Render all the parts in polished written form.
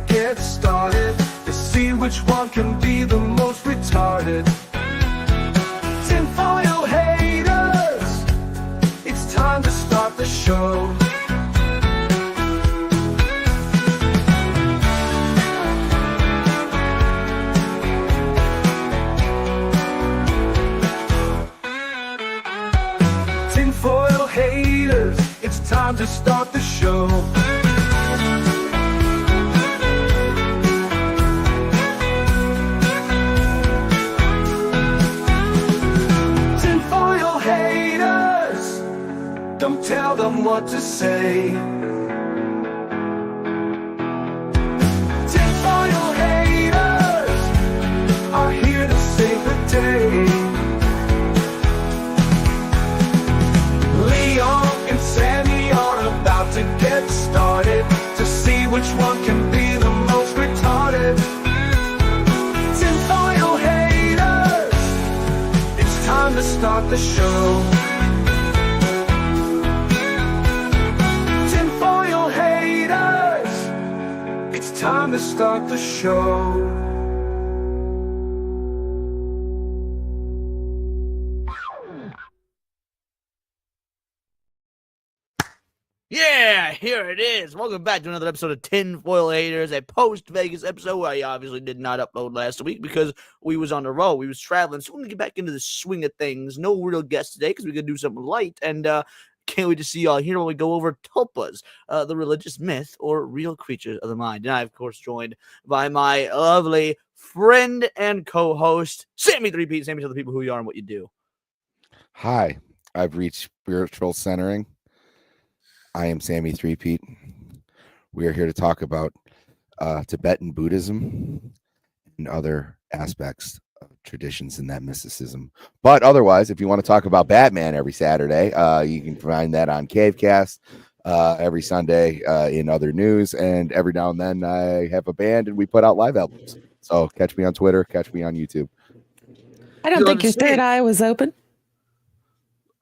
get started to see which one can be the most retarded. Tinfoil haters, it's time to start the show. Tinfoil haters, it's time to start the show. Tinfoil haters, don't tell them what to say. Tinfoil haters are here to save the day. And Sammy are about to get started to see which one can be the most retarded. Tinfoil haters, it's time to start the show. Tinfoil haters, it's time to start the show. Yeah, here it is. Welcome back to another episode of Tinfoil Haters, a post-Vegas episode. I obviously did not upload last week because we was on the road. We was traveling, so we're going to get back into the swing of things. No real guests today because we're going to do something light, and can't wait to see y'all here when we go over tulpas, the religious myth or real creatures of the mind. And I, of course, joined by my lovely friend and co-host, Sammy 3P. Sammy, tell the people who you are and what you do. Hi, I've reached spiritual centering. I am Sammy 3P. We are here to talk about Tibetan Buddhism and other aspects of traditions in that mysticism. But otherwise, if you want to talk about Batman every Saturday, you can find that on Cavecast every Sunday in other news. And every now and then I have a band and we put out live albums. So catch me on Twitter, catch me on YouTube. I don't think your third eye was open.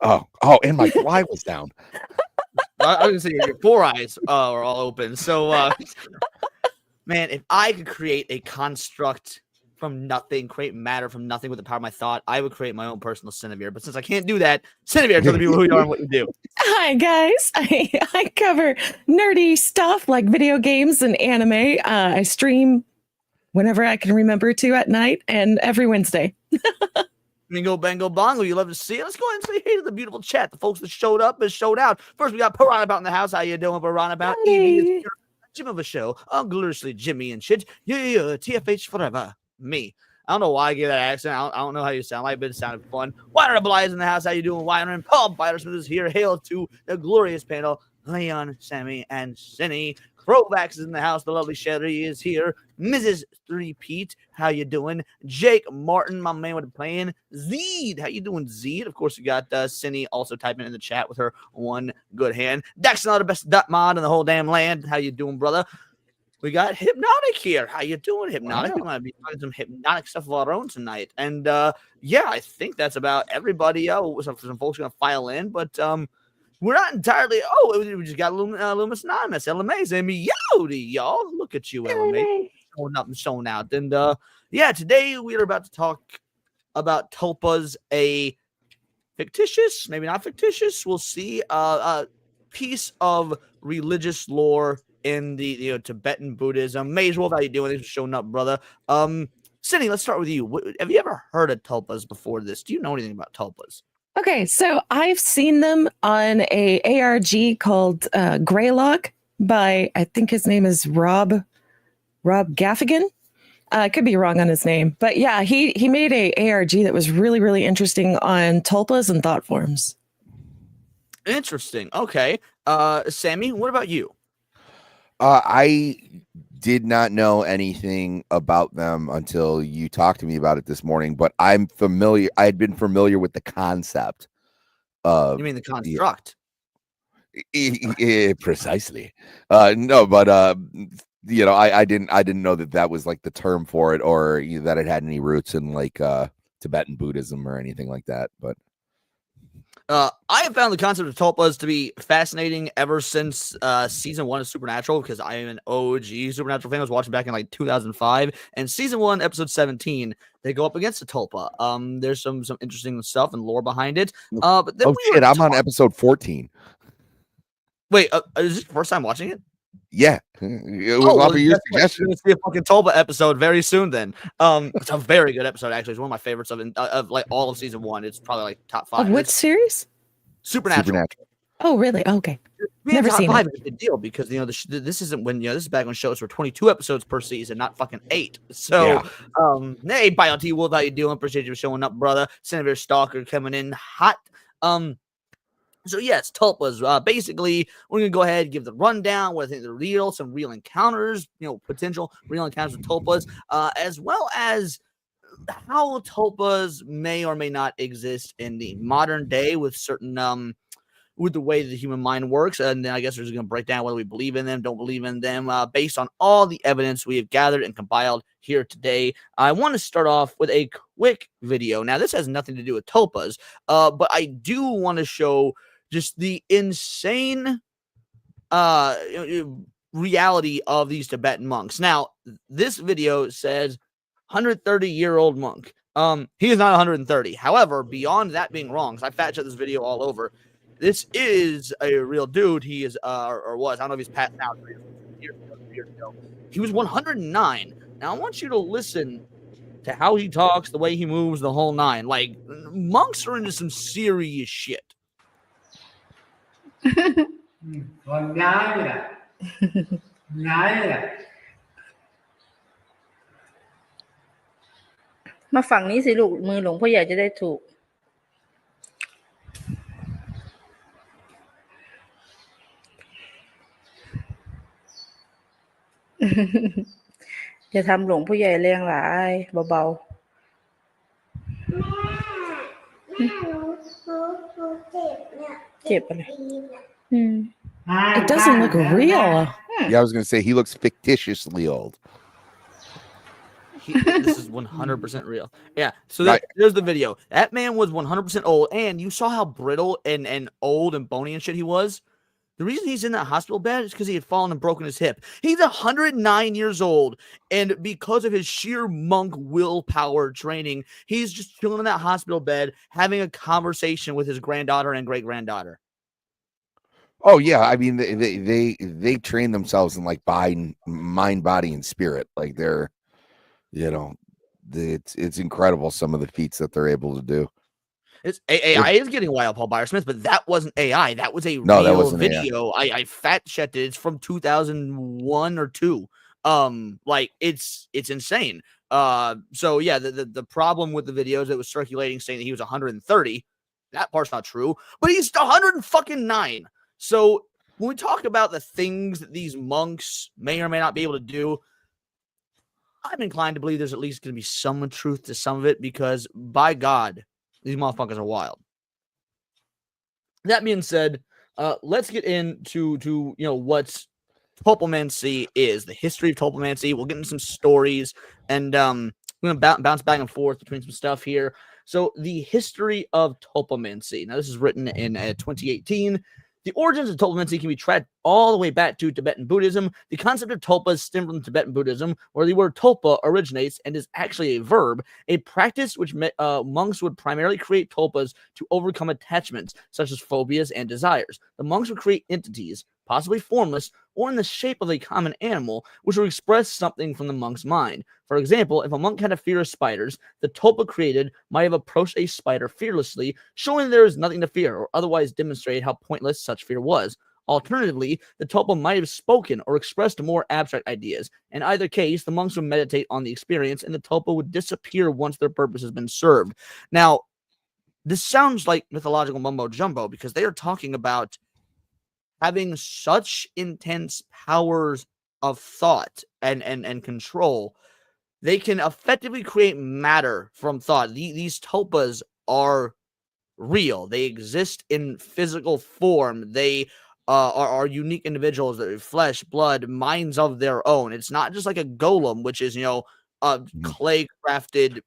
Oh, and my fly was down. I was going to say your four eyes are all open. So, man, if I could create a construct from nothing, create matter from nothing with the power of my thought, I would create my own personal Cinevere. But since I can't do that, Cinevere, tell the people who you are and what you do. Hi, guys. I cover nerdy stuff like video games and anime. I stream whenever I can remember to at night and every Wednesday. Bingo, bango, bongo. You love to see it. Let's go ahead and say hey to the beautiful chat. The folks that showed up and showed out. First, we got Piranabout in the house. How you doing, Piranabout? Hey. Jim of a show. Gloriously Jimmy and shit. Yeah, TFH forever. Me. I don't know why I gave that accent. I don't know how you sound like, but it sounded fun. Wyner Blythe in the house. How you doing, Wyner? And Paul Bitersmith is here. Hail to the glorious panel. Leon, Sammy, and Cinny. Crovax is in the house. The lovely Sherry is here. Mrs. 3Pete, how you doing? Jake Martin, my man with the plan. Zeed, how you doing, Zeed? Of course, we got Cinny also typing in the chat with her one good hand. Dax, not the best dot mod in the whole damn land. How you doing, brother? We got Hypnotic here. How you doing, Hypnotic? Wow. We're going to be doing some hypnotic stuff of our own tonight. And, yeah, I think that's about everybody. Some folks are going to file in, but we're not entirely. Oh, we just got Loomis Anonymous. LMA, Yodi, y'all. Look at you, LMA. Showing up and showing out. And yeah, today we are about to talk about tulpas, a fictitious, maybe not fictitious, we'll see, piece of religious lore in the Tibetan Buddhism. May as well, how you doing? Thanks for showing up, brother. Cindy, let's start with you. Have you ever heard of tulpas before this? Do you know anything about tulpas? Okay, so I've seen them on a ARG called Greylock by, I think his name is Rob Gaffigan. I could be wrong on his name, but yeah, he made a ARG that was really, really interesting on tulpas and thought forms. Interesting. Okay. Sammy, what about you? I did not know anything about them until you talked to me about it this morning, but I'm familiar. I had been familiar with the concept of. You mean the construct? Precisely. No, but I didn't know that was like the term for it, or that it had any roots in like Tibetan Buddhism or anything like that. But I have found the concept of tulpas to be fascinating ever since season 1 of Supernatural, because I am an OG Supernatural fan. I was watching back in like 2005, and season 1, episode 17, they go up against a tulpa. There's some interesting stuff and lore behind it. But then I'm on episode 14. Wait, is this your first time watching it? Yeah, it was off of your suggestion. You're gonna see a fucking tulpa episode very soon. Then, it's a very good episode. Actually, it's one of my favorites of like all of season 1. It's probably like top 5. Of which series? Supernatural. Oh, really? Okay. Never seen it. Is a big deal because this isn't when this is back when shows were 22 episodes per season, not fucking 8. So, hey, Bio T Wolf, how you doing? Appreciate you showing up, brother. Senator Stalker coming in hot. So yes, tulpas. Basically, we're gonna go ahead and give the rundown. What I think they're real, some real encounters, potential real encounters with tulpas, as well as how tulpas may or may not exist in the modern day with certain with the way the human mind works. And then I guess we're just going to break down whether we believe in them, don't believe in them, based on all the evidence we have gathered and compiled here today. I want to start off with a quick video. Now, this has nothing to do with tulpas, but I do want to show just the insane reality of these Tibetan monks. Now, this video says 130-year-old monk. He is not 130. However, beyond that being wrong, because I fact checked this video all over, this is a real dude. He is, or was. I don't know if he's passed out. Years ago. He was 109. Now, I want you to listen to how he talks, the way he moves, the whole nine. Like, monks are into some serious shit. còn nhái nè มาฝั่งนี้สิลูกมือหลวงพ่อใหญ่จะได้ถูก อย่าทำหลวงพ่อใหญ่แรงหลายเบาๆ เจ็บอะไร It doesn't look real. Yeah, I was gonna say he looks fictitiously old. This is 100% real. Yeah, so there's the video. That man was 100% old, and you saw how brittle and old and bony and shit he was. The reason he's in that hospital bed is because he had fallen and broken his hip. He's 109 years old, and because of his sheer monk willpower training, he's just chilling in that hospital bed, having a conversation with his granddaughter and great-granddaughter. Oh yeah, I mean they train themselves in like mind, body, and spirit. Like they're, it's incredible some of the feats that they're able to do. It's AI is getting wild, Paul Byer-Smith, but that wasn't AI. That was a real video. I fact checked it. It's from 2001 or 2. Like it's insane. So yeah, the problem with the videos that was circulating saying that he was 130, that part's not true, but he's 109. So when we talk about the things that these monks may or may not be able to do, I'm inclined to believe there's at least going to be some truth to some of it, because by God, these motherfuckers are wild. That being said, let's get into what tulpomancy is, the history of tulpomancy. We'll get into some stories, and I'm going to bounce back and forth between some stuff here. So the history of tulpomancy. Now, this is written in 2018. The origins of tulpomancy can be traced all the way back to Tibetan Buddhism. The concept of tulpas stems from Tibetan Buddhism, where the word tulpa originates and is actually a verb, a practice which monks would primarily create tulpas to overcome attachments, such as phobias and desires. The monks would create entities, possibly formless, or in the shape of a common animal, which would express something from the monk's mind. For example, if a monk had a fear of spiders, the tulpa created might have approached a spider fearlessly, showing there is nothing to fear, or otherwise demonstrate how pointless such fear was. Alternatively, the tulpa might have spoken or expressed more abstract ideas. In either case, the monks would meditate on the experience, and the tulpa would disappear once their purpose has been served. Now, this sounds like mythological mumbo-jumbo, because they are talking about having such intense powers of thought and control. They can effectively create matter from thought. These tulpas are real. They exist in physical form. They are unique individuals that have flesh, blood, minds of their own. It's not just like a golem, which is, a clay crafted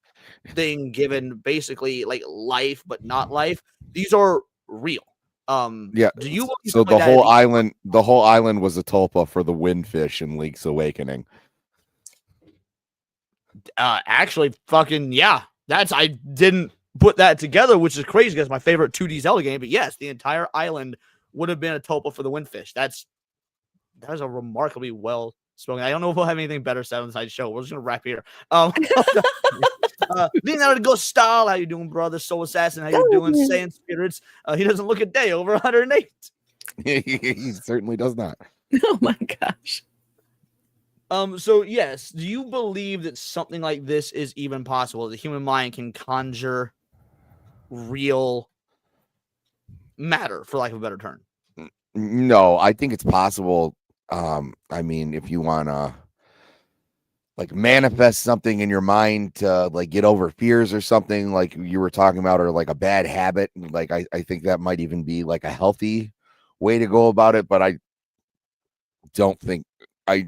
thing given basically like life, but not life. These are real. Yeah. Do you believe So something the like whole island was a tulpa for the windfish in Link's Awakening. Actually, fucking yeah. I didn't put that together, which is crazy because my favorite 2D Zelda game. But yes, the entire island would have been a tulpa for the windfish. That is a remarkably well spoken. I don't know if we'll have anything better said on the side show. We're just gonna wrap here. Leonardo Ghost Style, how you doing, brother? Soul Assassin, how you doing? Sand Spirits. He doesn't look a day over 108. He certainly does not. Oh my gosh. So yes, do you believe that something like this is even possible? The human mind can conjure real matter, for lack of a better term. No, I think it's possible. I mean, if you want to like manifest something in your mind to like get over fears or something like you were talking about, or like a bad habit, like I think that might even be like a healthy way to go about it. But I don't think I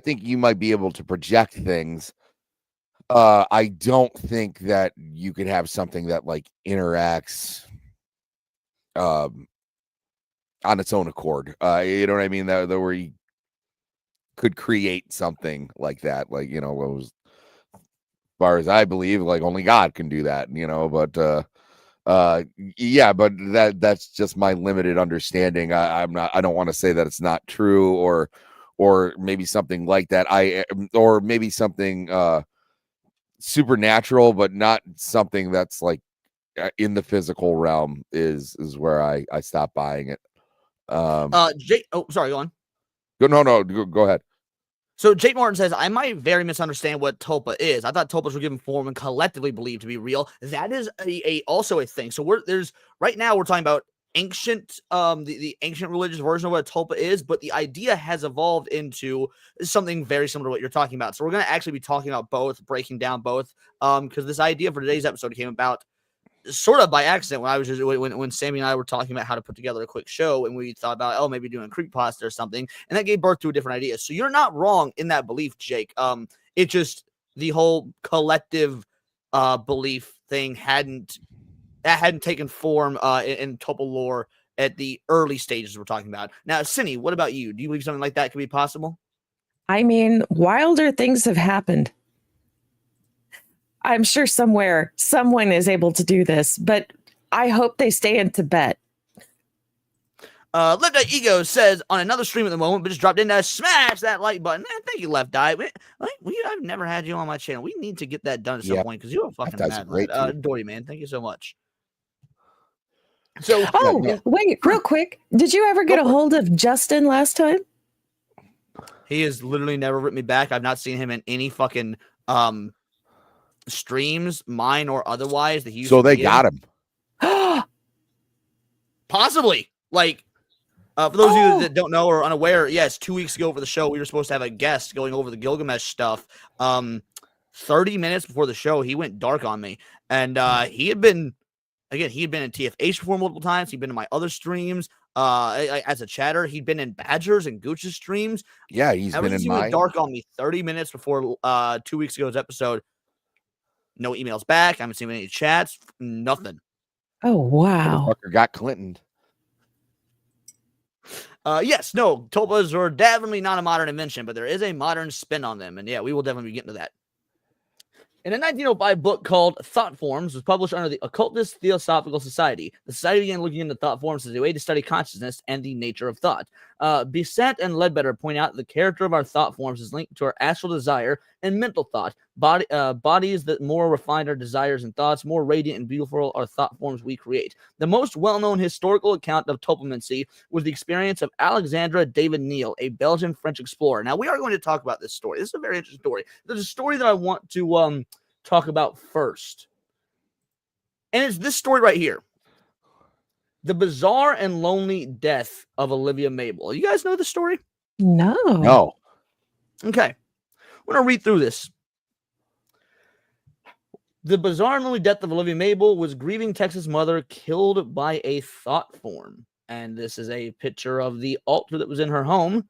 think you might be able to project things. I don't think that you could have something that like interacts on its own accord. You know what I mean? That where you could create something like that, like, you know, as far as I believe, like only God can do that, you know, but yeah, but that's just my limited understanding. I don't want to say that it's not true, or maybe something like that. Or maybe something supernatural, but not something that's like in the physical realm is where I stopped buying it. Jake, oh, sorry, go on. Go ahead. So Jake Martin says, I might very misunderstand what tulpa is. I thought tulpas were given form and collectively believed to be real. That is also a thing. So right now we're talking about ancient, the ancient religious version of what a tulpa is, but the idea has evolved into something very similar to what you're talking about. So we're going to actually be talking about both, breaking down both, because this idea for today's episode came about sort of by accident when Sammy and I were talking about how to put together a quick show, and we thought about maybe doing a creepypasta or something, and that gave birth to a different idea. So you're not wrong in that belief, Jake. It just the whole collective belief thing hadn't taken form in tulpa lore at the early stages we're talking about. Now, Cindy, what about you? Do you believe something like that could be possible? I mean, wilder things have happened. I'm sure somewhere someone is able to do this, but I hope they stay in Tibet. Left Eye Ego says on another stream at the moment, but just dropped in to smash that like button. Thank you, Left Eye. I've never had you on my channel. We need to get that done at some point because you're a fucking mad. Dory, man, thank you so much. So, wait, real quick. Did you ever get a hold of Justin last time? He has literally never written me back. I've not seen him in any fucking streams, mine or otherwise. So they got him. Possibly. Like, for those of you that don't know or are unaware, yes, 2 weeks ago for the show, we were supposed to have a guest going over the Gilgamesh stuff. 30 minutes before the show, he went dark on me. And he had been in TFH before multiple times. He'd been in my other streams as a chatter. He'd been in Badgers and Gooch's streams. Yeah, he's been in mine. Went dark on me 30 minutes before 2 weeks ago's episode. No emails back. I haven't seen any chats. Nothing. Oh, wow. Motherfucker got Clinton. Yes, no, tulpas are definitely not a modern invention, but there is a modern spin on them. And yeah, we will definitely be getting to that. In a 1905 book called Thought Forms was published under the Occultist Theosophical Society. The society began looking into thought forms as a way to study consciousness and the nature of thought. Bissett and Ledbetter point out the character of our thought forms is linked to our astral desire and mental thought. Bodies that more refined our desires and thoughts, more radiant and beautiful are thought forms we create. The most well-known historical account of tulpamancy was the experience of Alexandre David Neil, a Belgian French explorer. Now, we are going to talk about this story. This is a very interesting story. There's a story that I want to talk about first. And it's this story right here. The bizarre and lonely death of Olivia Mabel. You guys know the story? No. Okay. I'm going to read through this. The bizarre and lonely death of Olivia Mabel was grieving Texas mother killed by a thought form. And this is a picture of the altar that was in her home.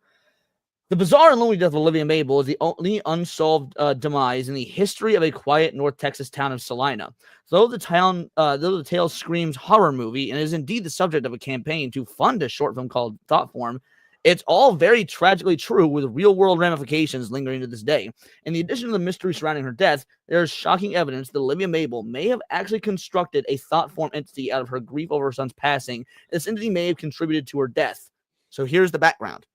The bizarre and lonely death of Olivia Mabel is the only unsolved demise in the history of a quiet North Texas town of Salina. Though the tale screams horror movie and is indeed the subject of a campaign to fund a short film called Thought Form, it's all very tragically true with real-world ramifications lingering to this day. In the addition to the mystery surrounding her death, there is shocking evidence that Olivia Mabel may have actually constructed a thought form entity out of her grief over her son's passing. This entity may have contributed to her death. So here's the background.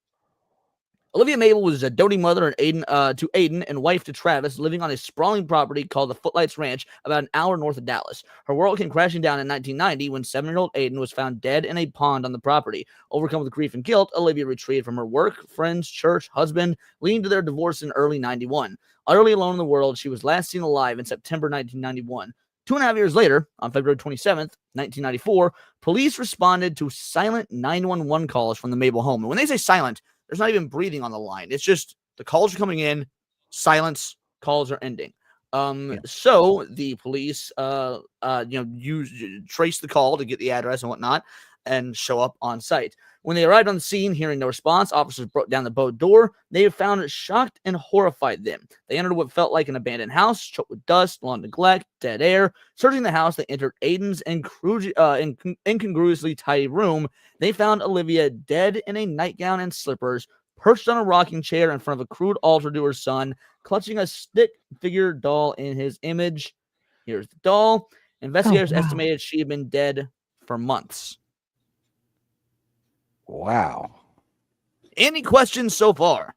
Olivia Mabel was a doting mother to Aiden and wife to Travis, living on a sprawling property called the Footlights Ranch, about an hour north of Dallas. Her world came crashing down in 1990 when 7-year-old Aiden was found dead in a pond on the property. Overcome with grief and guilt, Olivia retreated from her work, friends, church, husband, leading to their divorce in early 91. Utterly alone in the world, she was last seen alive in September 1991. 2.5 years later, on February 27th, 1994, police responded to silent 911 calls from the Mabel home. And when they say silent, there's not even breathing on the line. It's just the calls are coming in, silence, calls are ending. So the police, trace the call to get the address and whatnot and show up on site. When they arrived on the scene, hearing no response, officers broke down the boat door. They found it shocked and horrified them. They entered what felt like an abandoned house, choked with dust, long neglect, dead air. Searching the house, they entered Aiden's incongruously tidy room. They found Olivia dead in a nightgown and slippers, perched on a rocking chair in front of a crude altar to her son, clutching a stick figure doll in his image. Here's the doll. Investigators estimated she had been dead for months. Wow. Any questions so far?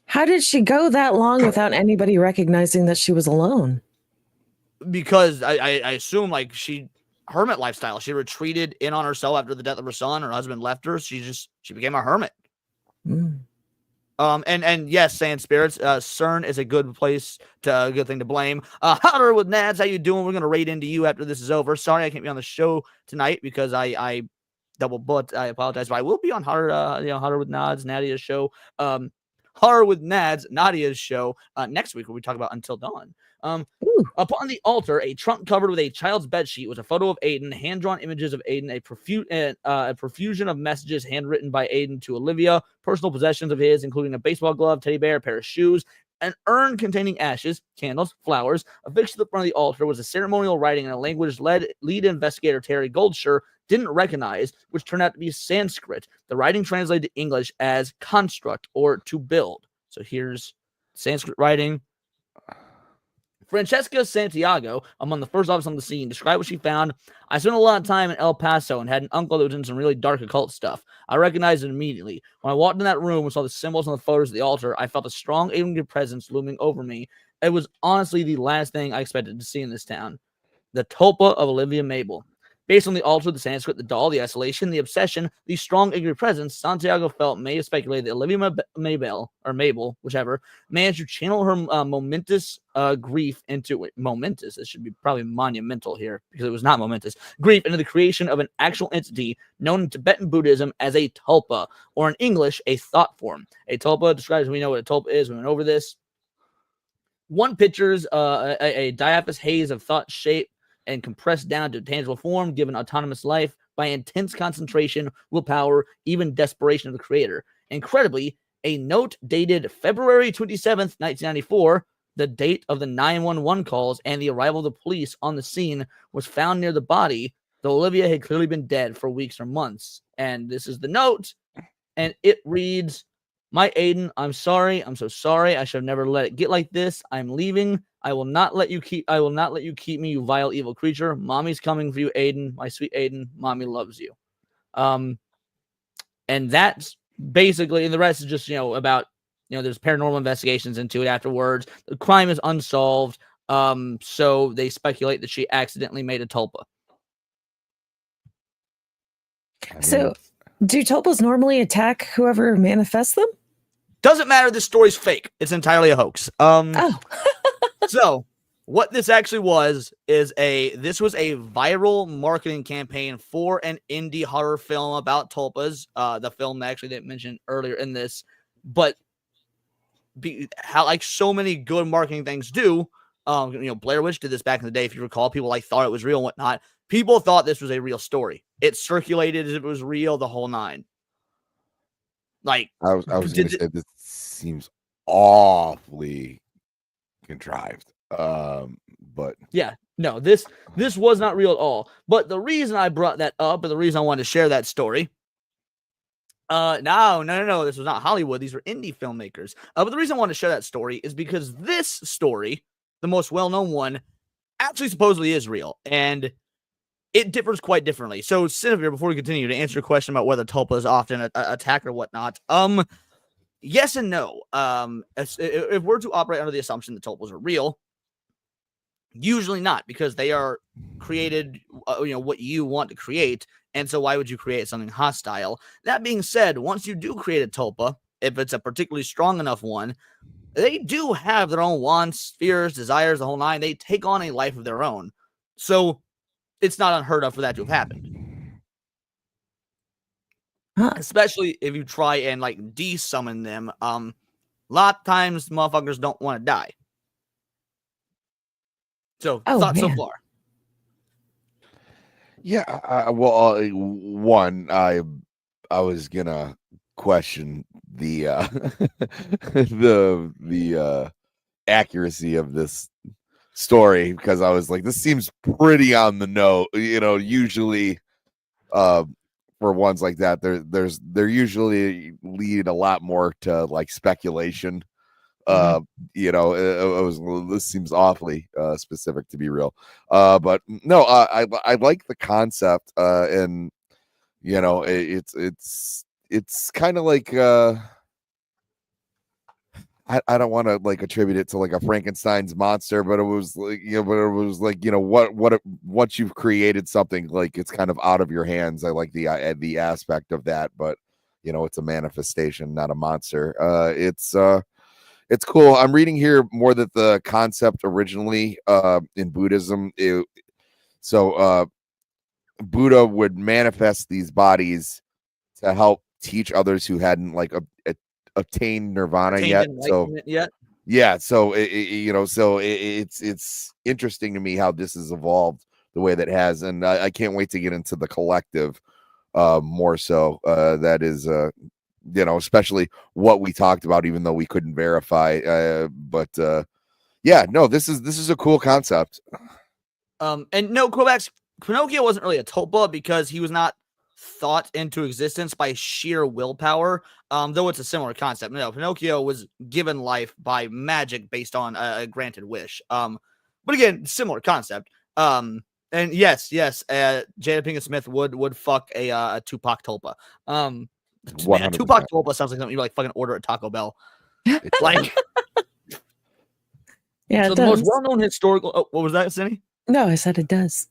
How did she go that long without anybody recognizing that she was alone? Because I assume like she hermit lifestyle. She retreated in on herself after the death of her son. Her husband left her. She became a hermit. Mm. And yes, saying spirits, CERN is a good thing to blame. Hunter with Nads, how you doing? We're gonna raid into you after this is over. Sorry I can't be on the show tonight because I double booked. I apologize, but I will be on Hunter with Nads, Nadia's show. Hunter with Nads, Nadia's show next week where we talk about Until Dawn. Upon the altar, a trunk covered with a child's bedsheet was a photo of Aiden, hand-drawn images of Aiden, a profusion of messages handwritten by Aiden to Olivia, personal possessions of his, including a baseball glove, teddy bear, a pair of shoes, an urn containing ashes, candles, flowers. Affixed to the front of the altar was a ceremonial writing in a language lead investigator Terry Goldshire didn't recognize, which turned out to be Sanskrit. The writing translated to English as construct or to build. So here's Sanskrit writing. Francesca Santiago, among the first officers on the scene, described what she found. I spent a lot of time in El Paso and had an uncle that was in some really dark occult stuff. I recognized it immediately. When I walked in that room and saw the symbols on the photos of the altar, I felt a strong alien presence looming over me. It was honestly the last thing I expected to see in this town. The tulpa of Olivia Mabel. Based on the altar, the Sanskrit, the doll, the isolation, the obsession, the strong ignorant presence, Santiago felt may have speculated that Olivia Mabel, whichever, managed to channel her momentous grief into it. Momentous. It should be probably monumental here because it was not momentous. Grief into the creation of an actual entity known in Tibetan Buddhism as a tulpa, or in English, a thought form. A tulpa describes, we know what a tulpa is. We went over this. One pictures a diaphanous haze of thought shape and compressed down to tangible form, given autonomous life by intense concentration, willpower, even desperation of the creator. Incredibly, a note dated February 27th, 1994, the date of the 911 calls and the arrival of the police on the scene, was found near the body, though Olivia had clearly been dead for weeks or months. And this is the note, and it reads, "My Aiden, I'm sorry. I'm so sorry. I should have never let it get like this. I'm leaving. I will not let you keep me, you vile, evil creature. Mommy's coming for you, Aiden. My sweet Aiden. Mommy loves you." And that's basically, and the rest is just, about, there's paranormal investigations into it afterwards. The crime is unsolved. So they speculate that she accidentally made a tulpa. So do tulpas normally attack whoever manifests them? Doesn't matter. This story's fake. It's entirely a hoax. So what this actually was is this was a viral marketing campaign for an indie horror film about tulpas. The film actually didn't mention earlier in this, but how like so many good marketing things do. Blair Witch did this back in the day. If you recall, people thought it was real and whatnot. People thought this was a real story. It circulated as if it was real, the whole nine. Like I was going to say the seems awfully contrived. But Yeah, no, this was not real at all. But the reason I brought that up, and the reason I wanted to share that story, no, this was not Hollywood. These were indie filmmakers. But the reason I wanted to share that story is because this story, the most well-known one, actually supposedly is real, and it differs quite differently. So, Sinavir, before we continue, to answer your question about whether tulpas often attack or whatnot, yes and no. If we're to operate under the assumption that tulpas are real, usually not, because they are created, what you want to create, and so why would you create something hostile? That being said, once you do create a tulpa, if it's a particularly strong enough one, they do have their own wants, fears, desires, the whole nine. They take on a life of their own. So it's not unheard of for that to have happened. Huh. Especially if you try and de-summon them. A lot of times motherfuckers don't want to die. So thoughts so far. Yeah, well, one, I was gonna question the the accuracy of this story, because I was like, this seems pretty on the nose. Usually, for ones like that, they're usually lead a lot more to speculation. This seems awfully specific to be real. But no, I like the concept, and it's kind of like I don't want to attribute it to a Frankenstein's monster, but it was once you've created something, it's kind of out of your hands. I like the aspect of that, but it's a manifestation, not a monster. It's cool. I'm reading here more that the concept originally in Buddhism, Buddha would manifest these bodies to help teach others who hadn't obtained nirvana yet. So it's interesting to me how this has evolved the way that it has, and I can't wait to get into the collective more so. That is especially what we talked about, even though we couldn't verify. This is a cool concept. And no, Kovacs, Pinocchio wasn't really a tulpa because he was not thought into existence by sheer willpower. Though it's a similar concept. No, Pinocchio was given life by magic based on a granted wish. But again, similar concept. And yes, Jada Pinkett Smith would fuck a Tupac tulpa. Man, a Tupac tulpa sounds like something you fucking order at Taco Bell. Yeah. So the most well-known historical. Oh, what was that, Cindy? No, I said it does.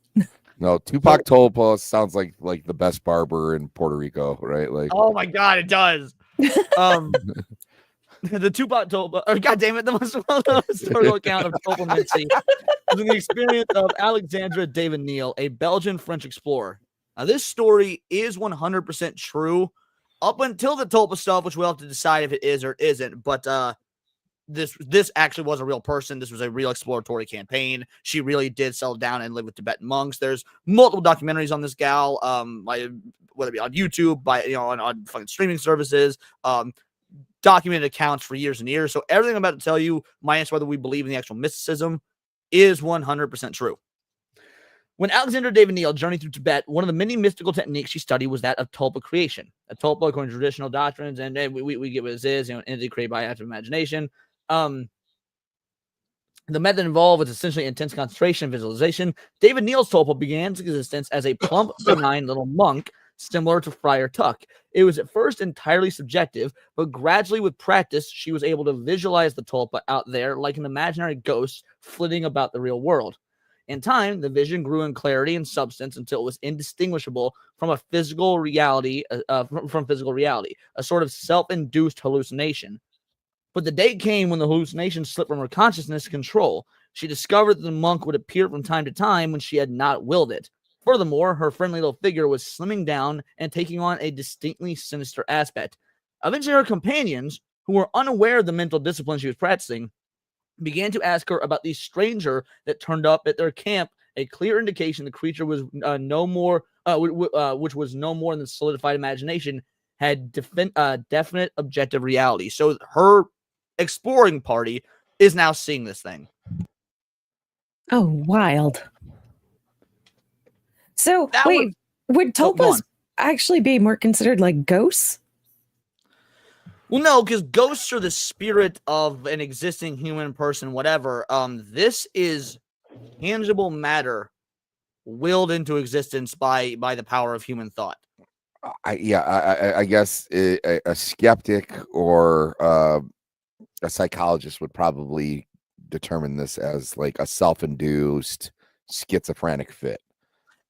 No, Tupac tulpa sounds like the best barber in Puerto Rico, right? Oh my god, it does. The Tupac tulpa, or god damn it, the most well-known historical account of tulpamancy was in the experience of Alexandre David Neil, a Belgian French explorer. Now, this story is 100% true up until the tulpa stuff, which we'll have to decide if it is or isn't. But this actually was a real person. This was a real exploratory campaign. She really did settle down and live with Tibetan monks. There's multiple documentaries on this gal, whether it be on YouTube, on fucking streaming services, documented accounts for years and years. So everything I'm about to tell you, minus whether we believe in the actual mysticism, is 100% true. When Alexander David Neil journeyed through Tibet, one of the many mystical techniques she studied was that of tulpa creation. A tulpa, according to traditional doctrines, and we get what this is, an entity created by active imagination. The method involved was essentially intense concentration and visualization. David Neil's tulpa began its existence as a plump, benign little monk, similar to Friar Tuck. It was at first entirely subjective, but gradually with practice, she was able to visualize the tulpa out there like an imaginary ghost flitting about the real world. In time, the vision grew in clarity and substance until it was indistinguishable from a physical reality, from physical reality, a sort of self-induced hallucination. But the day came when the hallucination slipped from her consciousness control. She discovered that the monk would appear from time to time when she had not willed it. Furthermore, her friendly little figure was slimming down and taking on a distinctly sinister aspect. Eventually, her companions, who were unaware of the mental discipline she was practicing, began to ask her about the stranger that turned up at their camp, a clear indication the creature was no more, which was no more than solidified imagination, had definite objective reality. So her exploring party is now seeing this thing. Oh, wild. So That wait, one- would Oh, go tulpas on. actually be more considered like ghosts? Well, no, because ghosts are the spirit of an existing human person, whatever. This is tangible matter willed into existence by the power of human thought. I guess a skeptic or a psychologist would probably determine this as like a self-induced schizophrenic fit.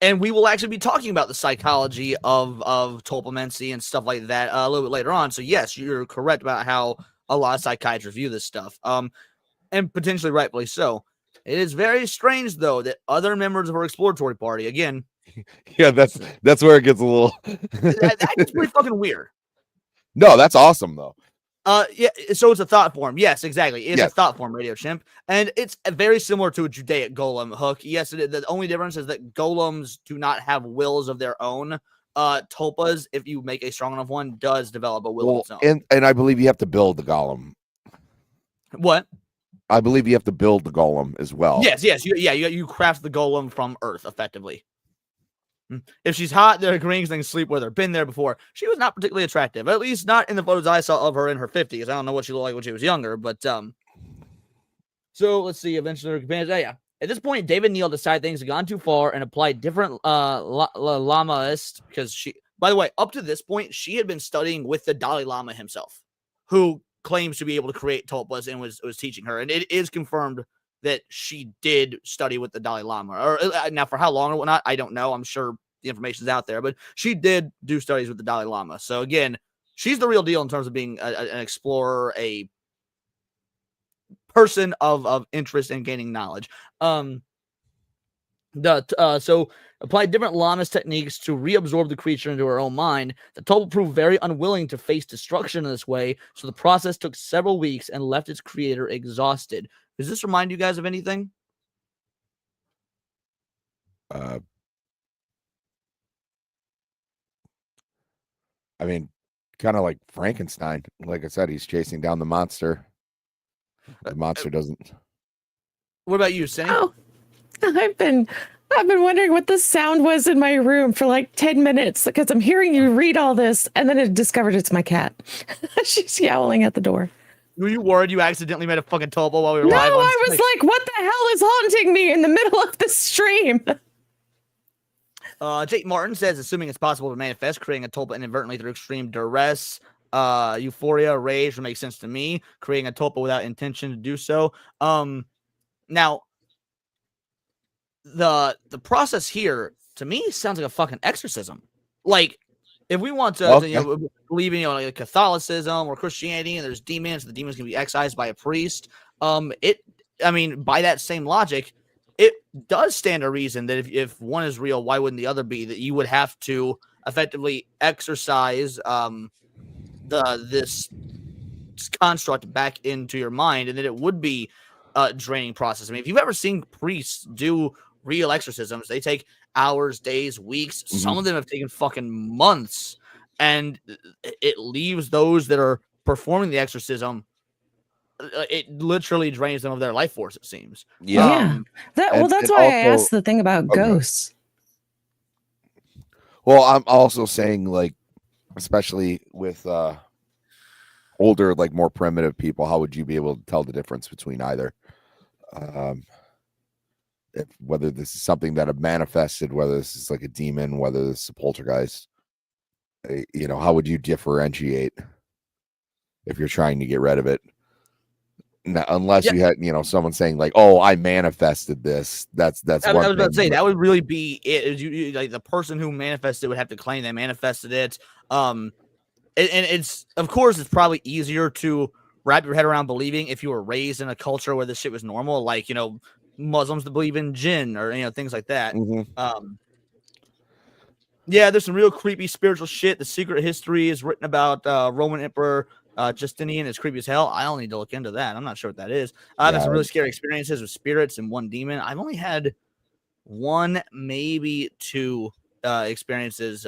And we will actually be talking about the psychology of tulpamency and stuff like that a little bit later on. So yes, you're correct about how a lot of psychiatrists view this stuff, and potentially rightfully so. It is very strange, though, that other members of our exploratory party, again, Yeah, that's where it gets a little. that's pretty fucking weird. No, that's awesome though. Yeah, so it's a thought form. Yes, exactly. It's Yes. a thought form, Radio Chimp. And it's very similar to a Judaic golem, Hook. Yes, the only difference is that golems do not have wills of their own. Tulpas, if you make a strong enough one, does develop a will of its own. And I believe you have to build the golem. What? I believe you have to build the golem as well. Yes. You craft the golem from earth, effectively. If she's hot, they're agreeing things sleep with her. Been there before. She was not particularly attractive, at least not in the photos I saw of her in her 50s. I don't know what she looked like when she was younger, but so let's see. Eventually, her companions. Oh, yeah. At this point, David Neal decided things had gone too far and applied different Lamaists because she. By the way, up to this point, she had been studying with the Dalai Lama himself, who claims to be able to create tulpas and was teaching her, and it is confirmed that she did study with the Dalai Lama. Or now, for how long or whatnot, I don't know. I'm sure the information's out there, but she did do studies with the Dalai Lama. So again, she's the real deal in terms of being an explorer, a person of interest in gaining knowledge. So applied different Lama's techniques to reabsorb the creature into her own mind. The tulpa proved very unwilling to face destruction in this way, so the process took several weeks and left its creator exhausted. Does this remind you guys of anything? I mean, kind of like Frankenstein. Like I said, he's chasing down the monster. The monster doesn't. What about you, Cindy? Oh, I've been wondering what the sound was in my room for like 10 minutes because I'm hearing you read all this, and then I discovered it's my cat. She's yowling at the door. Were you worried you accidentally made a fucking tulpa while we were No, live? I was like, what the hell is haunting me in the middle of the stream? Jake Martin says, assuming it's possible to manifest, creating a tulpa inadvertently through extreme duress, euphoria, rage would make sense to me. Creating a tulpa without intention to do so. Now, the process here to me sounds like a fucking exorcism. Like, if we want to believe in like Catholicism or Christianity, and there's demons, the demons can be excised by a priest. By that same logic, it does stand to reason that if one is real, why wouldn't the other be? That you would have to effectively exercise this construct back into your mind, and that it would be a draining process. I mean, if you've ever seen priests do real exorcisms, they take hours, days, weeks. Mm-hmm. Some of them have taken fucking months, and it leaves those that are performing the exorcism. It literally drains them of their life force, it seems. Yeah. That's why I asked the thing about ghosts. Well, I'm also saying, like, especially with older, like more primitive people, how would you be able to tell the difference between either? Whether this is something that have manifested, whether this is like a demon, whether this is a poltergeist, how would you differentiate if you're trying to get rid of it? Now, unless you had, someone saying like, "Oh, I manifested this." That's. I was about to say that would really be it. You, like the person who manifested would have to claim they manifested it. And it's, of course, it's probably easier to wrap your head around believing if you were raised in a culture where this shit was normal, like Muslims that believe in jinn or things like that. Mm-hmm. Yeah, there's some real creepy spiritual shit. The Secret History is written about Roman Emperor Justinian. It's creepy as hell. I'll need to look into that. I'm not sure what that is. I've had some really scary experiences with spirits and one demon. I've only had one, maybe two experiences.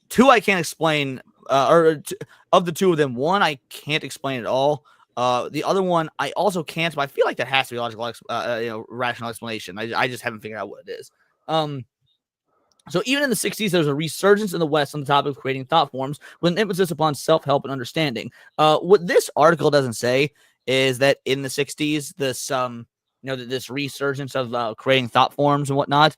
Two I can't explain of the two of them, one I can't explain at all. The other one I also can't, but I feel like that has to be a logical, rational explanation. I just haven't figured out what it is. So even in the 60s, there was a resurgence in the West on the topic of creating thought forms with an emphasis upon self-help and understanding. What this article doesn't say is that in the 60s, this resurgence of creating thought forms and whatnot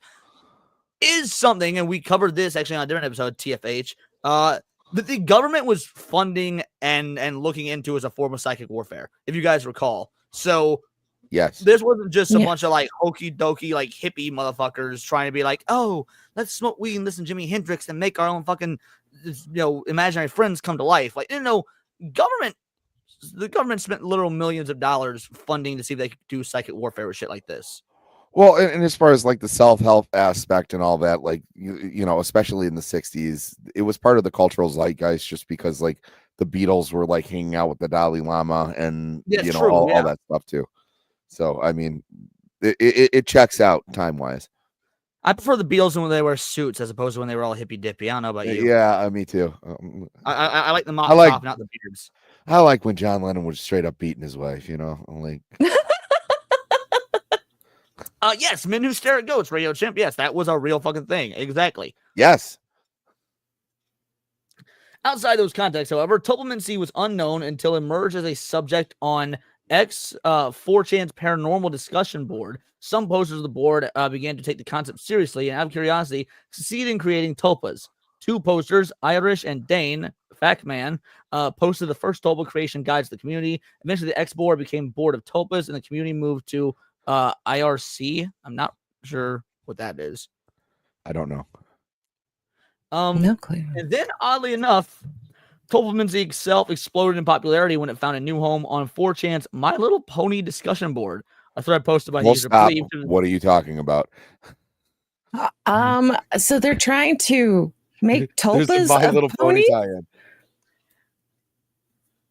is something, and we covered this actually on a different episode, TFH, that the government was funding and looking into as a form of psychic warfare, if you guys recall. So Yes. this wasn't just a Yeah. bunch of like hokey dokey, like hippie motherfuckers trying to be like, oh, let's smoke weed and listen to Jimi Hendrix and make our own fucking, imaginary friends come to life. Like, the government spent literal millions of dollars funding to see if they could do psychic warfare with shit like this. Well, and as far as like the self-help aspect and all that, like, especially in the 60s, it was part of the cultural zeitgeist just because like the Beatles were like hanging out with the Dalai Lama and, all that stuff too. So, I mean, it checks out time-wise. I prefer the Beatles when they wear suits as opposed to when they were all hippy-dippy. I don't know about you. Yeah, me too. I like the mop I like- top, not the beards. I like when John Lennon was straight up beating his wife, like Yes, Men Who Stare at Goats, Radio Chimp. Yes, that was a real fucking thing. Exactly. yes. Outside those contexts, however, tulpamancy was unknown until it emerged as a subject on 4chan's paranormal discussion board. Some posters of the board began to take the concept seriously and out of curiosity succeeded in creating tulpas. Two posters, Irish and Dane, Fact Man, posted the first tulpa creation guides to the community. Eventually, the X board became Board of Tulpas, and the community moved to IRC. I'm not sure what that is. I don't know. No clue. And then, oddly enough, tulpamancy itself exploded in popularity when it found a new home on 4chan's My Little Pony discussion board. A thread posted by the Well, user stop. believed. What are you talking about? So they're trying to make There's a tulpas My of Little Pony ponies? tie-in.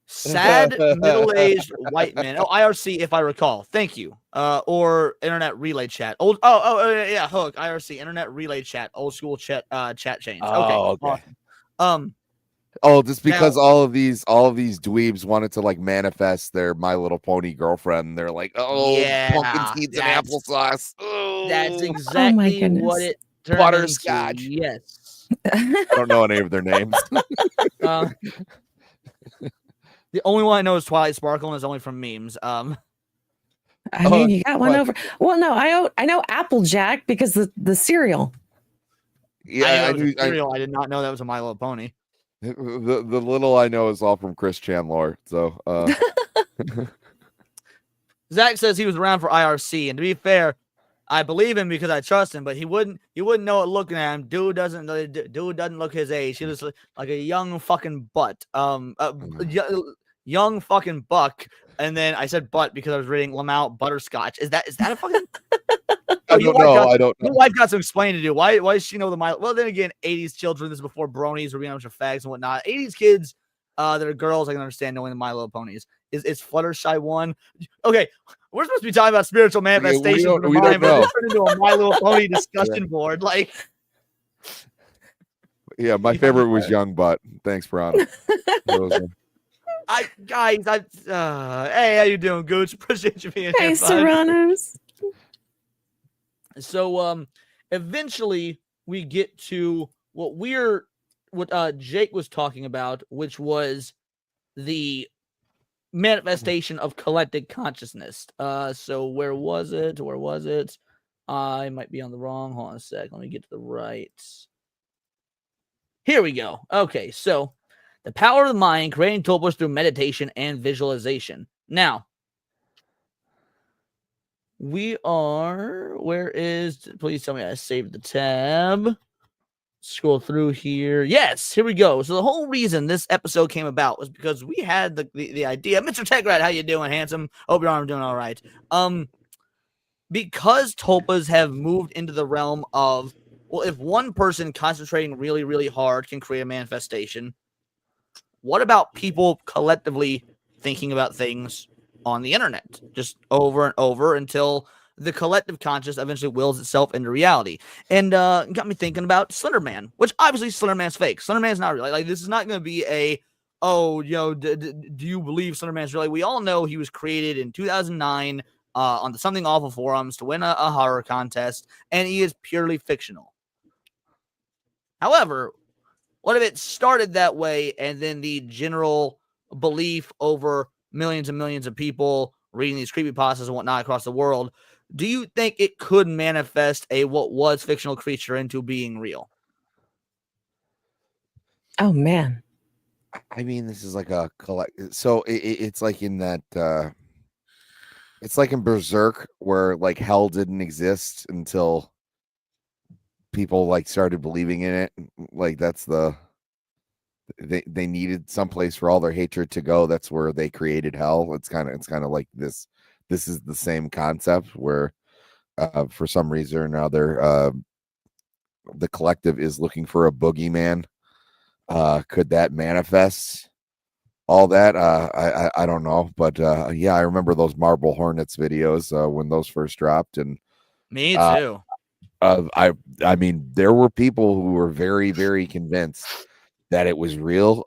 Sad middle-aged white man. Oh, IRC, if I recall. Thank you. Or Internet Relay Chat. Yeah, Hook. IRC, Internet Relay Chat. Old school chat chains. Oh, Okay. okay. Awesome. Just because all of these dweebs wanted to like manifest their My Little Pony girlfriend. They're like, Yeah, pumpkin seeds and applesauce. Oh, That's exactly goodness. what it turned Butterscotch. into. Yes. I don't know any of their names. The only one I know is Twilight Sparkle, and it's only from memes. I mean, you got one what? over. Well, no, I know Applejack because the cereal. Yeah, I did not know that was a My Little Pony. the little I know is all from Chris Chandler. So Zach says he was around for IRC, and to be fair, I believe him because I trust him. But he wouldn't know it looking at him. Dude doesn't look his age. He looks like a young fucking butt. Young fucking buck. And then I said butt because I was reading Lamau Butterscotch. Is that a fucking? I don't know. Your wife got some explaining to do. Why does she know the My? Well, then again, 80s children. This is before bronies were being a bunch of fags and whatnot. 80s kids that are girls, I can understand knowing the My Little Ponies. Is Fluttershy one? Okay, we're supposed to be talking about spiritual manifestation of the mind, but this turned into a My Little Pony discussion board. Like, yeah, my favorite was Young Butt. Thanks, Brian. hey, how you doing, Gooch? Appreciate you being Hey, here. Serranos. So, eventually we get to what Jake was talking about, which was the manifestation of collective consciousness. So where was it? I might be on the wrong. Hold on a sec. Let me get to the right. Here we go. Okay, so the power of the mind, creating tulpas through meditation and visualization. Now, please tell me I saved the tab. Scroll through here. Yes, here we go. So the whole reason this episode came about was because we had the idea. Mr. Techrat, how you doing, handsome? Hope you're doing all right. Because tulpas have moved into the realm of, well, if one person concentrating really, really hard can create a manifestation, what about people collectively thinking about things on the internet just over and over until the collective conscious eventually wills itself into reality. And got me thinking about Slenderman, which obviously Slenderman's fake. Slenderman's not real. Like, this is not going to be a, oh, do you believe Slenderman's real? We all know he was created in 2009 on the Something Awful forums to win a horror contest, and he is purely fictional. However, what if it started that way, and then the general belief over millions and millions of people reading these creepypastas and whatnot across the world, do you think it could manifest a what was fictional creature into being real? Oh man. I mean, this is like a collect. So it's like in that. It's like in Berserk, where like hell didn't exist until people like started believing in it. Like that's they needed someplace for all their hatred to go. That's where they created hell. It's kind of like this. This is the same concept where, for some reason or another, the collective is looking for a boogeyman. Could that manifest all that? I don't know, but yeah, I remember those Marble Hornets videos when those first dropped, and Me too. I mean, there were people who were very, very convinced that it was real.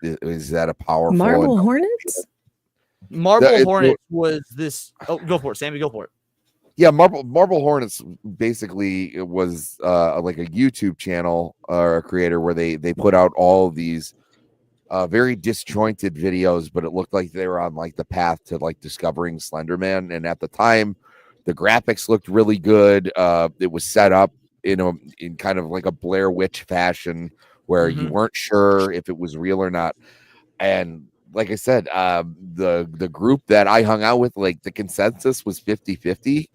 Is that a powerful Marble Hornets? Marble Hornets was this. Oh, go for it, Sammy. Go for it. Yeah, Marble Hornets basically was like a YouTube channel or a creator where they put out all these very disjointed videos, but it looked like they were on like the path to like discovering Slenderman. And at the time, the graphics looked really good. It was set up in kind of like a Blair Witch fashion where you weren't sure if it was real or not. And like I said, the group that I hung out with, like the consensus was 50-50.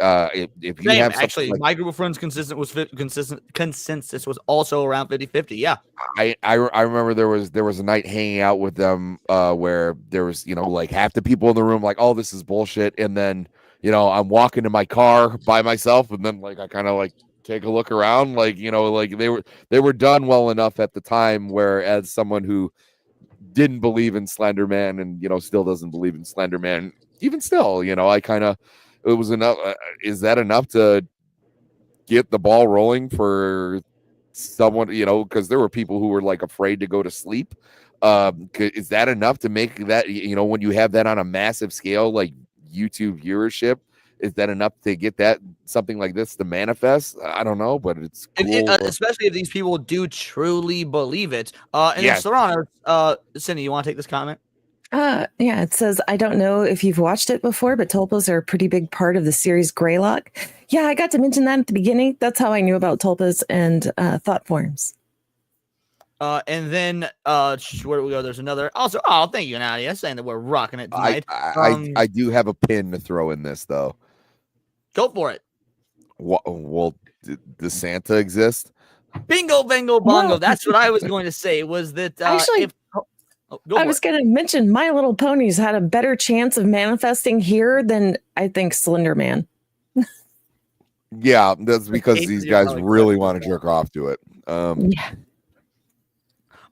If you have actually, like, my group of friends consensus was also around 50-50. Yeah. I remember there was a night hanging out with them where there was, like half the people in the room like, oh, this is bullshit. And then, I'm walking to my car by myself, and then like I kind of like take a look around, like, like they were done well enough at the time where, as someone who didn't believe in Slenderman and still doesn't believe in Slenderman, even still, I kind of, it was enough. Is that enough to get the ball rolling for someone, because there were people who were like afraid to go to sleep? Is that enough to make that, when you have that on a massive scale, like YouTube viewership, is that enough to get that something like this to manifest? I don't know, but it's cool. Especially if these people do truly believe it. And Yes. then Serrano, Cindy, you want to take this comment? Yeah, it says, I don't know if you've watched it before, but tulpas are a pretty big part of the series Greylock. Yeah, I got to mention that at the beginning. That's how I knew about tulpas and thought forms. And then where do we go? There's another. Also, oh, thank you, Nadia, saying that we're rocking it tonight. I do have a pin to throw in this though. Go for it. Well, does Santa exist? Bingo, bango, bongo. Well, That's what I was going to say. Was that actually? I was going to mention My Little Ponies had a better chance of manifesting here than I think Slenderman. Yeah, that's because these guys really want to jerk off to it. Yeah.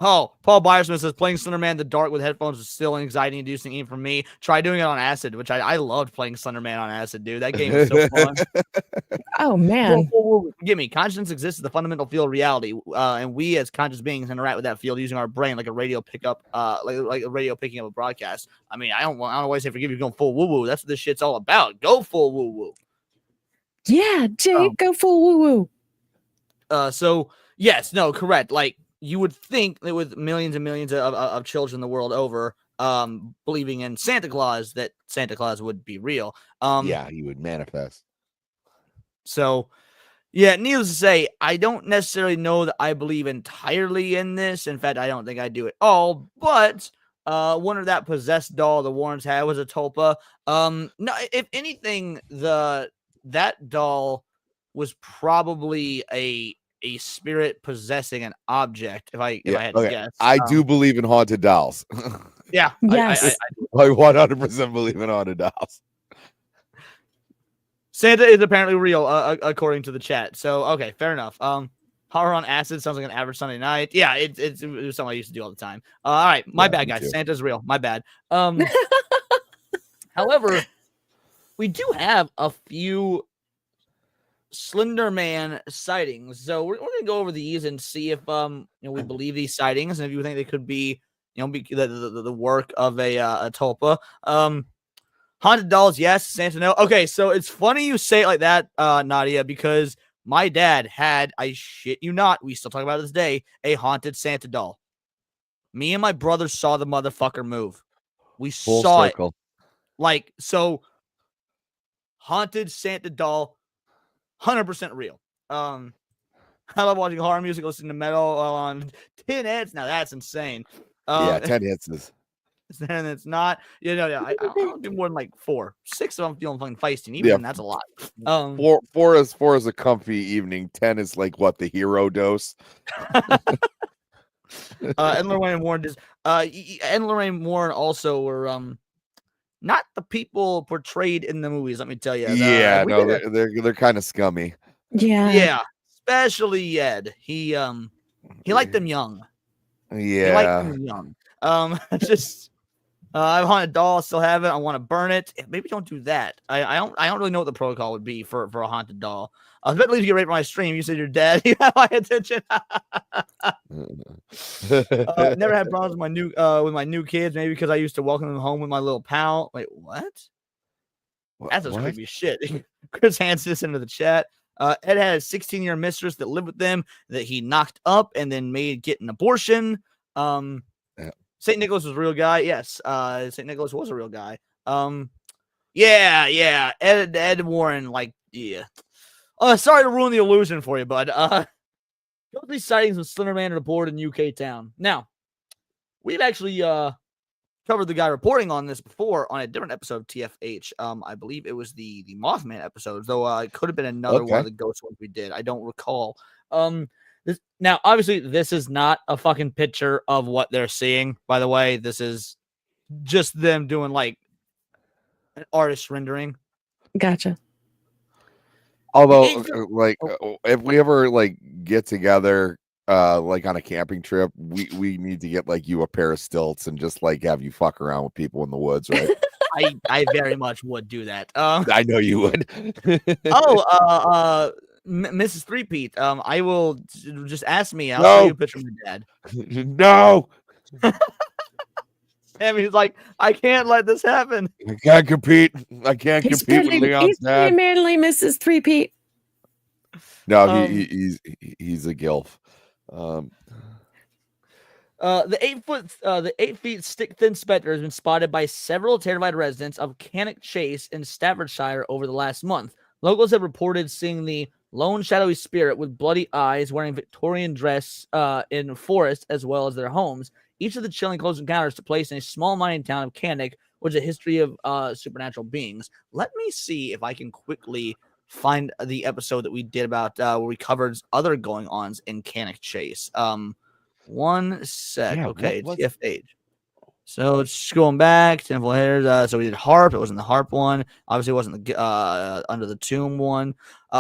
Oh, Paul Byersman says playing Slenderman in the dark with headphones is still anxiety-inducing even for me. Try doing it on acid, which I loved playing Slenderman on acid, dude. That game is so fun. Oh, man. Forgive me. Consciousness exists as the fundamental field of reality, and we as conscious beings interact with that field using our brain like a radio pickup, like a radio picking up a broadcast. I mean, I don't always say forgive you going full woo-woo. That's what this shit's all about. Go full woo-woo. Yeah, Jake, go full woo-woo. So, yes, no, correct. Like, you would think that with millions and millions of children the world over believing in Santa Claus, that Santa Claus would be real. Yeah, he would manifest. So, yeah, needless to say, I don't necessarily know that I believe entirely in this. In fact, I don't think I do at all. But one of that possessed doll the Warrens had was a tulpa. No, if anything, that doll was probably a spirit possessing an object. If I had to guess, I do believe in haunted dolls. Yeah, yes, I 100% believe in haunted dolls. Santa is apparently real, according to the chat. So okay, fair enough. Horror on acid sounds like an average Sunday night. Yeah, it was something I used to do all the time. All right, my bad, guys. Too. Santa's real. My bad. However, we do have a few Slenderman sightings. So we're gonna go over these and see if we believe these sightings and if you think they could be the work of a tulpa. Haunted dolls, yes. Santa, no. Okay, so it's funny you say it like that, Nadia, because my dad had, I shit you not, we still talk about it this day, a haunted Santa doll. Me and my brother saw the motherfucker move. We Full saw circle. it. Like, so haunted Santa doll, 100% real. I love watching horror music, listening to metal on 10 heads. Now that's insane. Yeah, 10 hits is. And it's not, I don't do more than like 4. 6 of them feeling fucking feisty. And even then, that's a lot. Four is a comfy evening. 10 is like what, the hero dose? And Lorraine Warren does. And Lorraine Warren also were not the people portrayed in the movies. Let me tell you. Yeah, no, they're kind of scummy. Yeah, especially Ed. He liked them young. Yeah, he liked them young. I have a haunted doll. I still have it. I want to burn it. Maybe don't do that. I don't really know what the protocol would be for a haunted doll. I was about to leave you right from my stream. You said you're dead. You have my attention. Never had problems with my new kids. Maybe because I used to welcome them home with my little pal. Wait, what? That's a creepy shit. Chris Hansen into the chat. Ed had a 16-year mistress that lived with them that he knocked up and then made get an abortion. St. Nicholas was a real guy. Yes. St. Nicholas was a real guy. Yeah. Ed Warren, yeah. Sorry to ruin the illusion for you, bud. These sightings of Slenderman are reported in UK town. Now, we've actually covered the guy reporting on this before on a different episode of TFH. I believe it was the Mothman episode, though it could have been another one of the ghost ones we did. I don't recall. Now, obviously, this is not a fucking picture of what they're seeing, by the way. This is just them doing, like, an artist rendering. Gotcha. Although, if we ever, like, get together, like, on a camping trip, we need to get, like, you a pair of stilts and just, like, have you fuck around with people in the woods, right? I very much would do that. I know you would. Mrs. Threepeat, I will just ask me. I'll show you a picture of my dad. No. And he's like, I can't let this happen. I can't compete. I can't compete with Leon's dad. He's primarily Mrs. Threepeat. No, he's a gilf. The 8 feet stick thin specter has been spotted by several terrified residents of Cannock Chase in Staffordshire over the last month. Locals have reported seeing the lone shadowy spirit with bloody eyes wearing Victorian dress in forest as well as their homes. Each of the chilling close encounters took place in a small mining town of Cannock, which is a history of supernatural beings. Let me see if I can quickly find the episode that we did about where we covered other going-ons in Cannock Chase. One sec. Yeah, okay, TFH. So it's going back. Tenfold Hairs. So we did Harp. It wasn't the Harp one. Obviously, it wasn't the Under the Tomb one.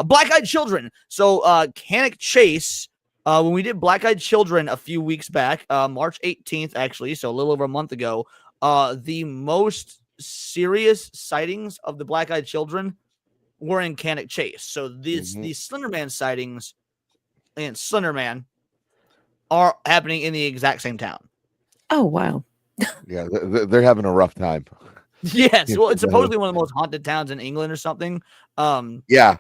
Black-Eyed Children. So Cannock Chase. When we did Black-Eyed Children a few weeks back, March 18th, actually, so a little over a month ago, the most serious sightings of the Black-Eyed Children were in Cannock Chase. So these Slenderman sightings and Slenderman are happening in the exact same town. Oh, wow. Yeah, they're having a rough time. Yes, well, it's supposedly one of the most haunted towns in England or something. Yeah.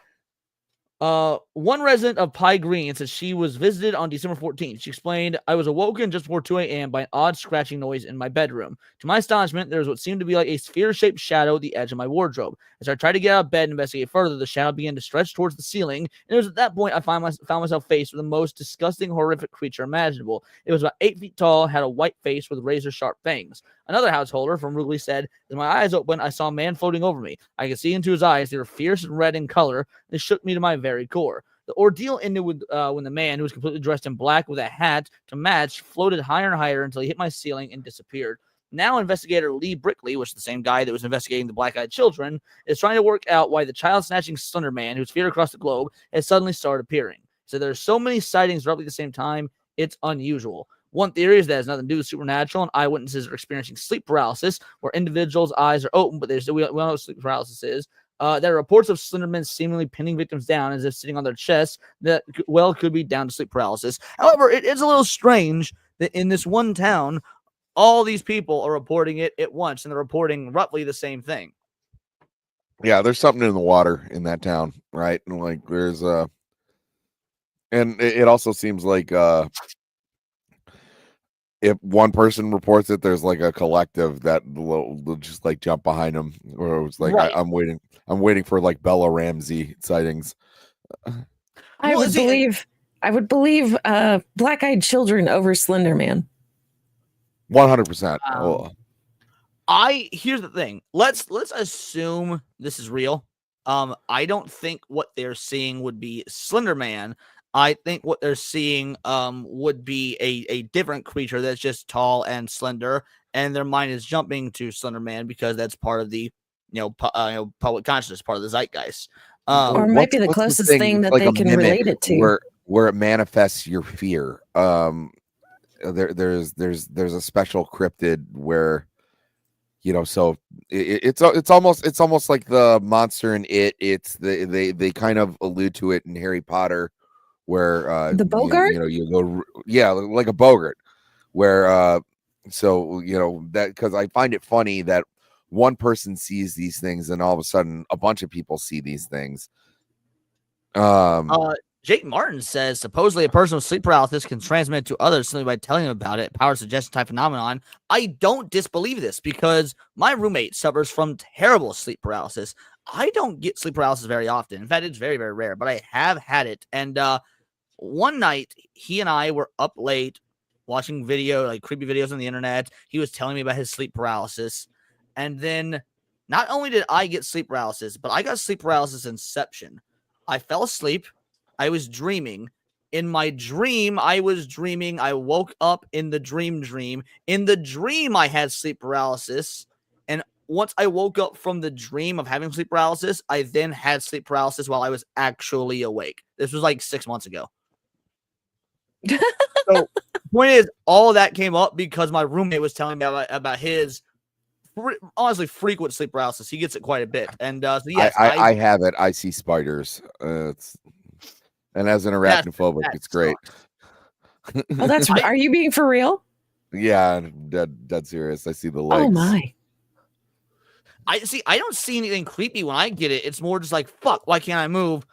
One resident of Pie Green said she was visited on December 14th. She explained, I was awoken just before 2 a.m. by an odd scratching noise in my bedroom. To my astonishment, there was what seemed to be like a sphere-shaped shadow at the edge of my wardrobe. As I tried to get out of bed and investigate further, the shadow began to stretch towards the ceiling, and it was at that point I found myself faced with the most disgusting, horrific creature imaginable. It was about 8 feet tall, had a white face with razor-sharp fangs. Another householder from Rugley said, as my eyes opened, I saw a man floating over me. I could see into his eyes. They were fierce and red in color, and it shook me to my very core. The ordeal ended with when the man, who was completely dressed in black with a hat to match, floated higher and higher until he hit my ceiling and disappeared. Now, investigator Lee Brickley, which is the same guy that was investigating the Black-Eyed Children, is trying to work out why the child-snatching Slender Man, who's feared across the globe, has suddenly started appearing. So there's so many sightings roughly at the same time, it's unusual. One theory is that it has nothing to do with supernatural, and eyewitnesses are experiencing sleep paralysis, where individuals' eyes are open, but we don't know what sleep paralysis is. There are reports of slendermen seemingly pinning victims down as if sitting on their chests that could be down to sleep paralysis. However, it is a little strange that in this one town, all these people are reporting it at once, and they're reporting roughly the same thing. Yeah, there's something in the water in that town, right? And like there's and it also seems like if one person reports it, there's like a collective that will just like jump behind them, or it's like Right. I'm waiting for like Bella Ramsey sightings. I would believe black-eyed children over Slender Man. 100%. Here's the thing. Let's assume this is real. I don't think what they're seeing would be Slender Man. I think what they're seeing would be a different creature that's just tall and slender, and their mind is jumping to Slender Man because that's part of the public consciousness, part of the zeitgeist. Or it might be the What's closest thing? thing It's that like they a can mimic relate it to. where it manifests your fear. There's a special cryptid where, so it's almost like the monster in it. It's they kind of allude to it in Harry Potter, where The Bogart? you go, yeah, like a Bogart, where that, because I find it funny that one person sees these things and all of a sudden a bunch of people see these things. Jake Martin says supposedly a person with sleep paralysis can transmit it to others simply by telling them about it. Power suggestion type phenomenon. I don't disbelieve this because my roommate suffers from terrible sleep paralysis. I don't get sleep paralysis very often. In fact, it's very, very rare, but I have had it. And one night, he and I were up late watching creepy videos on the internet. He was telling me about his sleep paralysis. And then not only did I get sleep paralysis, but I got sleep paralysis inception. I fell asleep. I was dreaming. In my dream, I was dreaming. I woke up in the dream. In the dream, I had sleep paralysis. And once I woke up from the dream of having sleep paralysis, I then had sleep paralysis while I was actually awake. This was like 6 months ago. So, point is, all of that came up because my roommate was telling me about his honestly frequent sleep paralysis. He gets it quite a bit. And so yes, I have it. I see spiders. And as an arachnophobic, it's great. Oh, are you being for real? Yeah, dead serious. I see the legs. Oh my. I don't see anything creepy when I get it. It's more just like, fuck, why can't I move?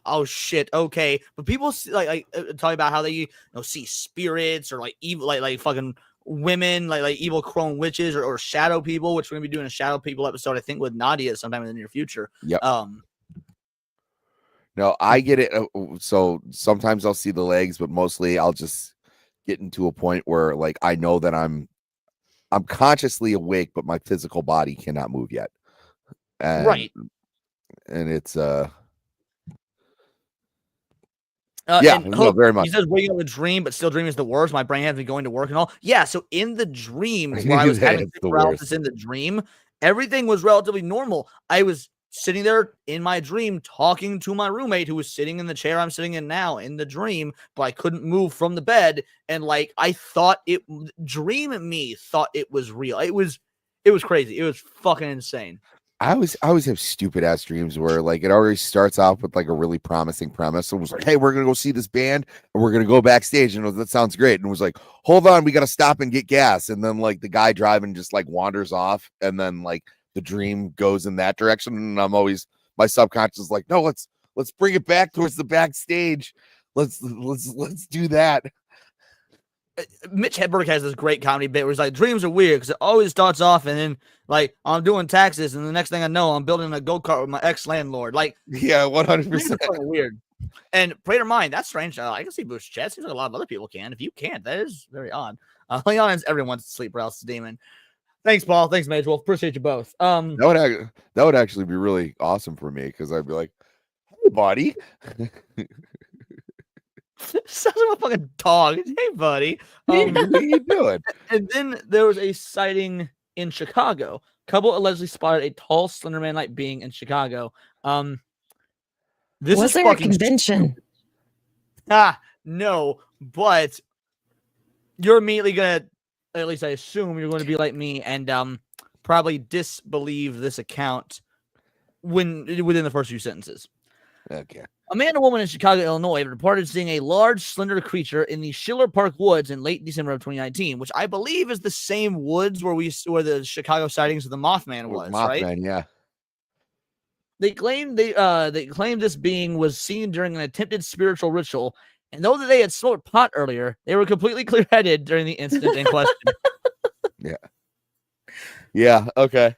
Oh shit, okay. But people talk about how they see spirits or like evil, like fucking women, like evil crone witches or shadow people, which we're gonna be doing a shadow people episode, I think, with Nadia sometime in the near future. Yep. No, I get it. So sometimes I'll see the legs, but mostly I'll just get into a point where like I know that I'm consciously awake, but my physical body cannot move yet. Right. And it's very much. He says waking up a dream, but still dreaming is the worst. My brain has been going to work and all. Yeah, so in the dreams where I was having paralysis in the dream, everything was relatively normal. I was sitting there in my dream talking to my roommate who was sitting in the chair I'm sitting in now in the dream, but I couldn't move from the bed. And like I thought dream me thought it was real. It was crazy. It was fucking insane. I always have stupid ass dreams where like it already starts off with like a really promising premise. So it was like, hey, we're gonna go see this band and we're gonna go backstage, and that sounds great. And it was like, hold on, we gotta stop and get gas. And then like the guy driving just like wanders off, and then like the dream goes in that direction. And my subconscious is like, no, let's bring it back towards the backstage. Let's do that. Mitch Hedberg has this great comedy bit where he's like, dreams are weird because it always starts off and then like I'm doing taxes and the next thing I know I'm building a go-kart with my ex-landlord. Like, yeah, 100% weird. And Prater Mind, that's strange. I can see Bush chat. Seems like a lot of other people can. If you can't, that is very odd. Leon's everyone's sleep paralysis demon. Thanks, Paul. Thanks, Mage Wolf. Appreciate you both. That would actually be really awesome for me because I'd be like, hey, buddy. Sounds like a fucking dog. Hey, buddy. What are you doing? And then there was a sighting in Chicago. Couple allegedly spotted a tall, slender man-like being in Chicago. This was is there fucking a convention? No, but you're immediately gonna, at least I assume, you're going to be like me and probably disbelieve this account. within the first few sentences. Okay. A man and woman in Chicago, Illinois, reported seeing a large, slender creature in the Schiller Park woods in late December of 2019, which I believe is the same woods where the Chicago sightings of the Mothman was, right? Mothman, yeah. They claimed this being was seen during an attempted spiritual ritual, and though they had smoked pot earlier, they were completely clear-headed during the incident in question. Yeah. Yeah, okay.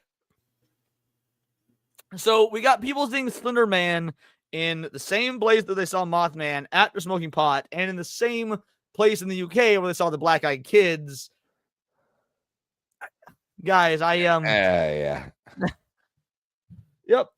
So we got people seeing Slender Man in the same place that they saw Mothman after smoking pot, and in the same place in the UK where they saw the black-eyed kids. Guys, Yeah. Yep,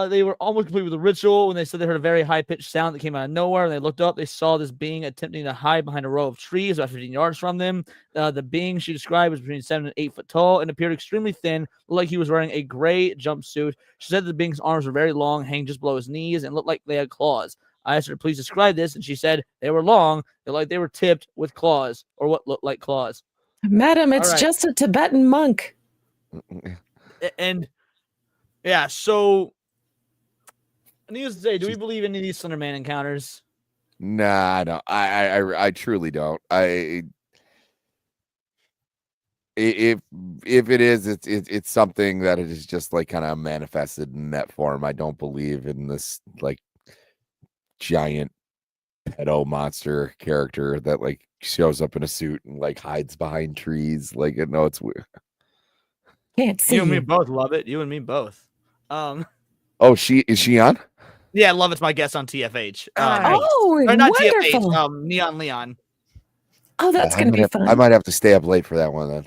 they were almost complete with the ritual when they said they heard a very high-pitched sound that came out of nowhere. And they looked up, they saw this being attempting to hide behind a row of trees about 15 yards from them. The being she described was between 7 and 8 foot tall and appeared extremely thin, looked like he was wearing a gray jumpsuit. She said the being's arms were very long, hanging just below his knees, and looked like they had claws. I asked her to please describe this, and she said they were long, they looked like they were tipped with claws, or what looked like claws. Madam, it's right. just a Tibetan monk. And yeah, so needless to say, do we believe any of these Slender Man encounters? Nah, no, I truly don't. If it is, it's something that it is just like kind of manifested in that form. I don't believe in this like giant pedo monster character that like shows up in a suit and like hides behind trees. Like, no, it's weird. Can't see You and me both love it. You and me both. Oh, is she on? Yeah, Love It's my guest on TFH. Oh, or not wonderful. TFH. Neon Leon. Oh, that's going to be fun. I might have to stay up late for that one then.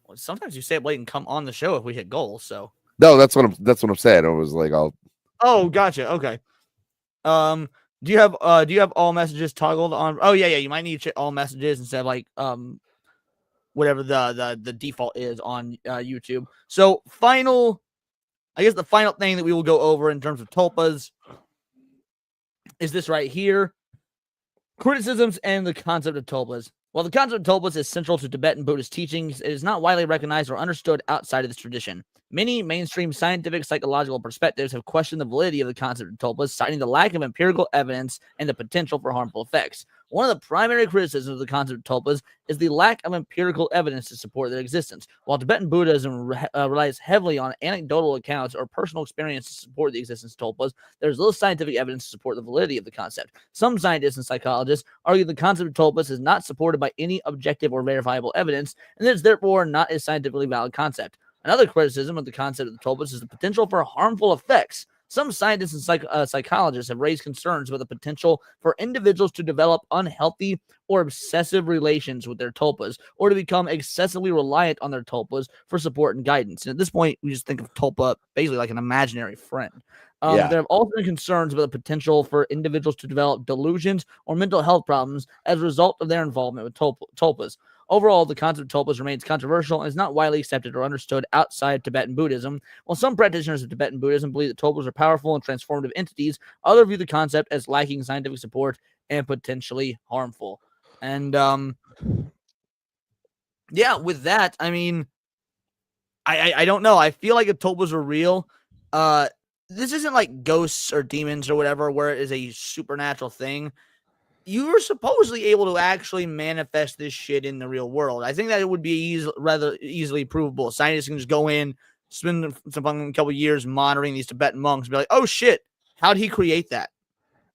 Well, sometimes you stay up late and come on the show if we hit goals. So no, that's what I'm saying. It was like I'll. Oh, gotcha. Okay. Do you have all messages toggled on? Oh yeah. You might need to check all messages instead of like whatever the default is on YouTube. So I guess the final thing that we will go over in terms of tulpas is this right here. Criticisms and the concept of tulpas. While the concept of tulpas is central to Tibetan Buddhist teachings, it is not widely recognized or understood outside of this tradition. Many mainstream scientific psychological perspectives have questioned the validity of the concept of tulpas, citing the lack of empirical evidence and the potential for harmful effects. One of the primary criticisms of the concept of tulpas is the lack of empirical evidence to support their existence. While Tibetan Buddhism relies heavily on anecdotal accounts or personal experience to support the existence of tulpas, there is little scientific evidence to support the validity of the concept. Some scientists and psychologists argue the concept of tulpas is not supported by any objective or verifiable evidence, and is therefore not a scientifically valid concept. Another criticism of the concept of the tulpas is the potential for harmful effects. Some scientists and psychologists have raised concerns about the potential for individuals to develop unhealthy or obsessive relations with their tulpas, or to become excessively reliant on their tulpas for support and guidance. And at this point, we just think of tulpa basically like an imaginary friend. There have also been concerns about the potential for individuals to develop delusions or mental health problems as a result of their involvement with tulpas. Overall, the concept of tulpas remains controversial and is not widely accepted or understood outside Tibetan Buddhism. While some practitioners of Tibetan Buddhism believe that tulpas are powerful and transformative entities, others view the concept as lacking scientific support and potentially harmful. And yeah, with that, I mean, I don't know. I feel like if tulpas are real, this isn't like ghosts or demons or whatever, where it is a supernatural thing. You were supposedly able to actually manifest this shit in the real world. I think that it would be rather easily provable. Scientists can just go in, spend a couple years monitoring these Tibetan monks, and be like, "Oh shit, how'd he create that?"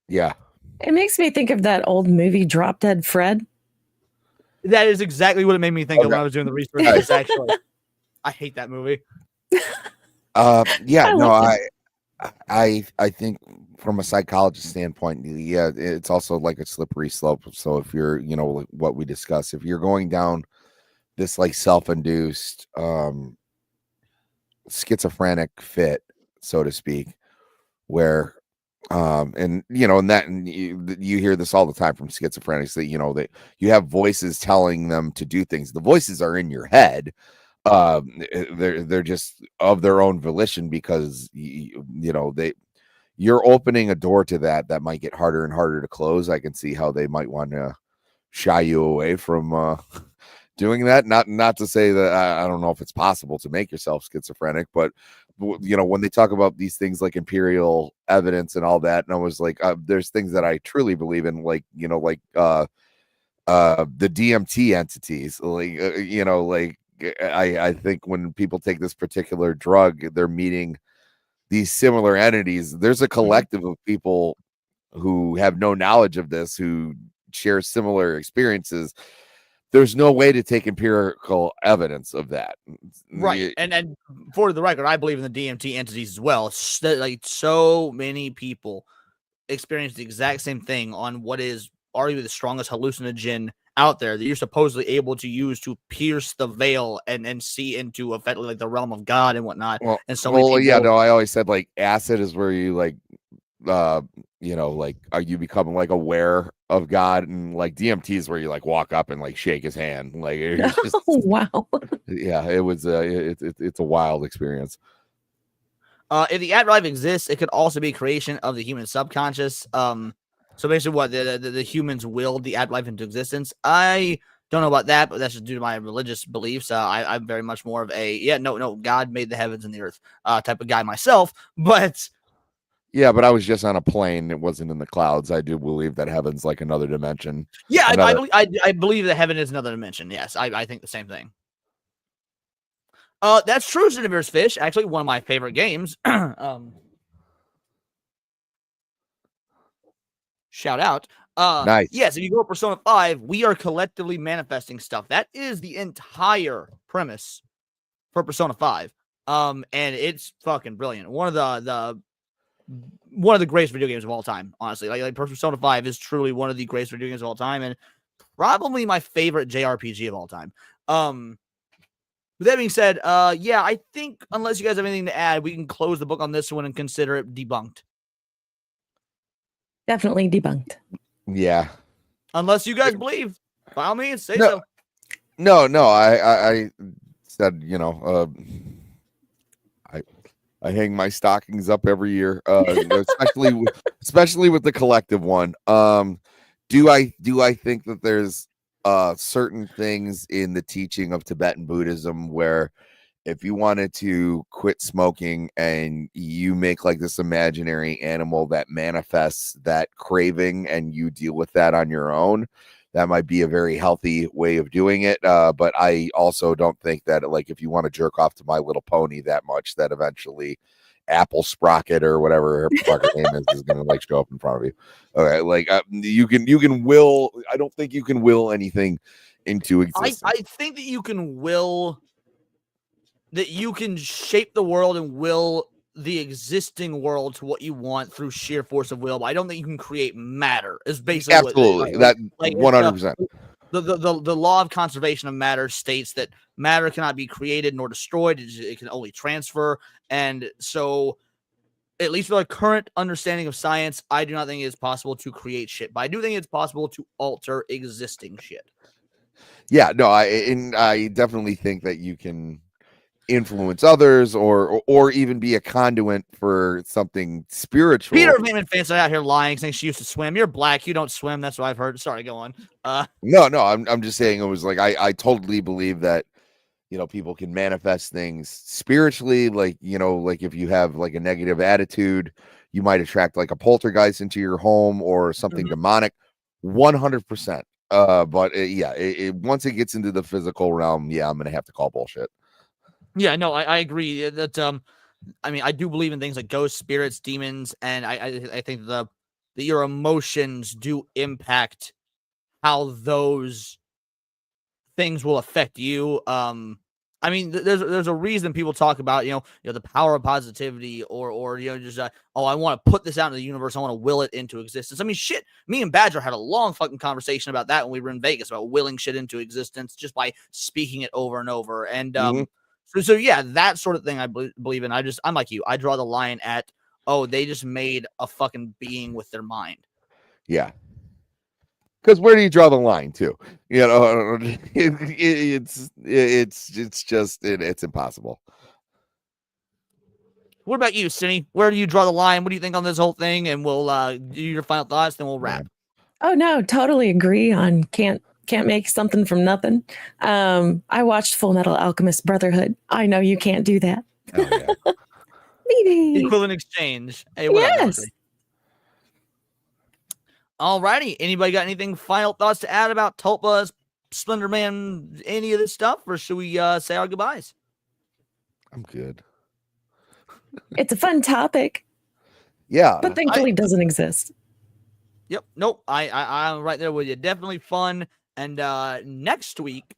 Yeah, it makes me think of that old movie Drop Dead Fred. That is exactly what it made me think of when I was doing the research. This actually, I hate that movie. Yeah, no, I think from a psychologist standpoint, yeah, it's also like a slippery slope. So if you're, what we discuss, if you're going down this like self-induced schizophrenic fit, so to speak, where and you hear this all the time from schizophrenics that that you have voices telling them to do things. The voices are in your head. They're just of their own volition, because you're opening a door to that might get harder and harder to close. I can see how they might want to shy you away from doing that. Not to say that I don't know if it's possible to make yourself schizophrenic, but when they talk about these things like imperial evidence and all that, and I was like, there's things that I truly believe in, like the DMT entities, I think when people take this particular drug, they're meeting these similar entities. There's a collective of people who have no knowledge of this, who share similar experiences. There's no way to take empirical evidence of that. Right. And for the record, I believe in the DMT entities as well. Like so many people experience the exact same thing on what is arguably the strongest hallucinogen out there that you're supposedly able to use to pierce the veil and see into effectively like the realm of God and whatnot. Well, and so many people, yeah, no, I always said like acid is where you like are you becoming like aware of God, and like DMT is where you like walk up and like shake his hand, like it's just, Wow. yeah, it was it's a wild experience. If the afterlife exists, it could also be a creation of the human subconscious. So basically, what the humans willed the afterlife into existence. I don't know about that, but that's just due to my religious beliefs. I'm very much more of a no, God made the heavens and the earth type of guy myself. But yeah, but I was just on a plane; it wasn't in the clouds. I do believe that heaven's like another dimension. Yeah, I believe that heaven is another dimension. Yes, I think the same thing. That's true, Cinnabar's Fish. Actually, one of my favorite games. Shout out. Nice. Yes, if you go to Persona 5, we are collectively manifesting stuff. That is the entire premise for Persona 5. And it's fucking brilliant. One of the greatest video games of all time, honestly. Like Persona 5 is truly one of the greatest video games of all time, and probably my favorite JRPG of all time. With that being said, yeah, I think unless you guys have anything to add, we can close the book on this one and consider it debunked. Definitely debunked. Yeah. Unless you guys believe, by all means, say so. No, I said, I hang my stockings up every year, especially with the collective one. Do I think that there's certain things in the teaching of Tibetan Buddhism where if you wanted to quit smoking and you make like this imaginary animal that manifests that craving and you deal with that on your own, that might be a very healthy way of doing it. But I also don't think that like if you want to jerk off to My Little Pony that much, that eventually Apple Sprocket or whatever her fucking name is going to like show up in front of you. Okay, like you can will. I don't think you can will anything into existence. I think that you can will. That you can shape the world and will the existing world to what you want through sheer force of will. But I don't think you can create matter. Is basically absolutely that 100%. The law of conservation of matter states that matter cannot be created nor destroyed. It can only transfer. And so, at least with our current understanding of science, I do not think it is possible to create shit. But I do think it's possible to alter existing shit. Yeah, no, I definitely think that you can influence others or even be a conduit for something spiritual. Peter Van Fans out here lying, saying she used to swim. You're black, you don't swim. That's what I've heard. Sorry, go on. No, I'm just saying it was like I totally believe that people can manifest things spiritually, like like if you have like a negative attitude, you might attract like a poltergeist into your home or something demonic. 100%. But once it gets into the physical realm, yeah, I'm gonna have to call bullshit. Yeah, no, I agree that I mean, I do believe in things like ghosts, spirits, demons, and I think that your emotions do impact how those things will affect you. I mean, there's a reason people talk about the power of positivity or just I want to put this out into the universe. I want to will it into existence. I mean, shit. Me and Badger had a long fucking conversation about that when we were in Vegas about willing shit into existence just by speaking it over and over. And So yeah, that sort of thing I believe in. I'm like you. I draw the line at they just made a fucking being with their mind. Yeah. Because where do you draw the line too? It's impossible. What about you, Cindy? Where do you draw the line? What do you think on this whole thing? And we'll do your final thoughts, then we'll wrap. Oh no, totally agree on can't make something from nothing. I watched Full Metal Alchemist Brotherhood. I know you can't do that. Oh, yeah. Maybe. Equivalent exchange. Hey, what up, Yes. Dorothy? Alrighty. Anybody got anything final thoughts to add about Tulpas, Slenderman, any of this stuff, or should we say our goodbyes? I'm good. It's a fun topic, Yeah. but thankfully doesn't exist. Yep. Nope. I'm right there with you. Definitely fun. And next week,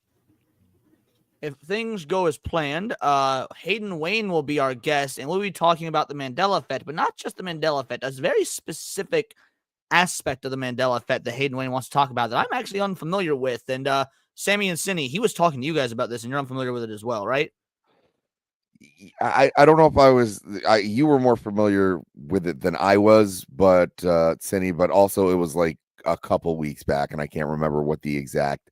if things go as planned, Hayden Wayne will be our guest, and we'll be talking about the Mandela effect, but not just the Mandela effect. A very specific aspect of the Mandela effect that Hayden Wayne wants to talk about that I'm actually unfamiliar with. And Sammy and Cindy, he was talking to you guys about this, and you're unfamiliar with it as well, right? I don't know if I was you were more familiar with it than I was, but Cindy, but also it was like a couple weeks back, and I can't remember what the exact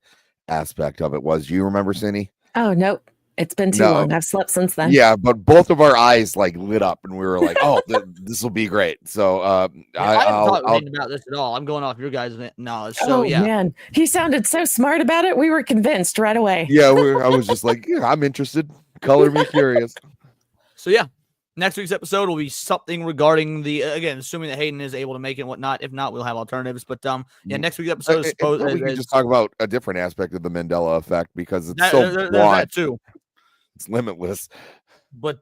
aspect of it was. Do you remember, Cindy? Oh, nope. It's been too No. long. I've slept since then. Yeah, but both of our eyes like lit up, and we were like, "Oh, this will be great." So I haven't talked I'll about this at all. I'm going off your guys' knowledge. So Oh, yeah, man. He sounded so smart about it. We were convinced right away. yeah, I was just like, "Yeah, I'm interested. Color me curious." so yeah. Next week's episode will be something regarding the again, assuming that Hayden is able to make it and whatnot. If not, we'll have alternatives. But yeah, next week's episode is supposed. We can just talk about a different aspect of the Mandela effect because it's that, so there's broad, that too. it's limitless. But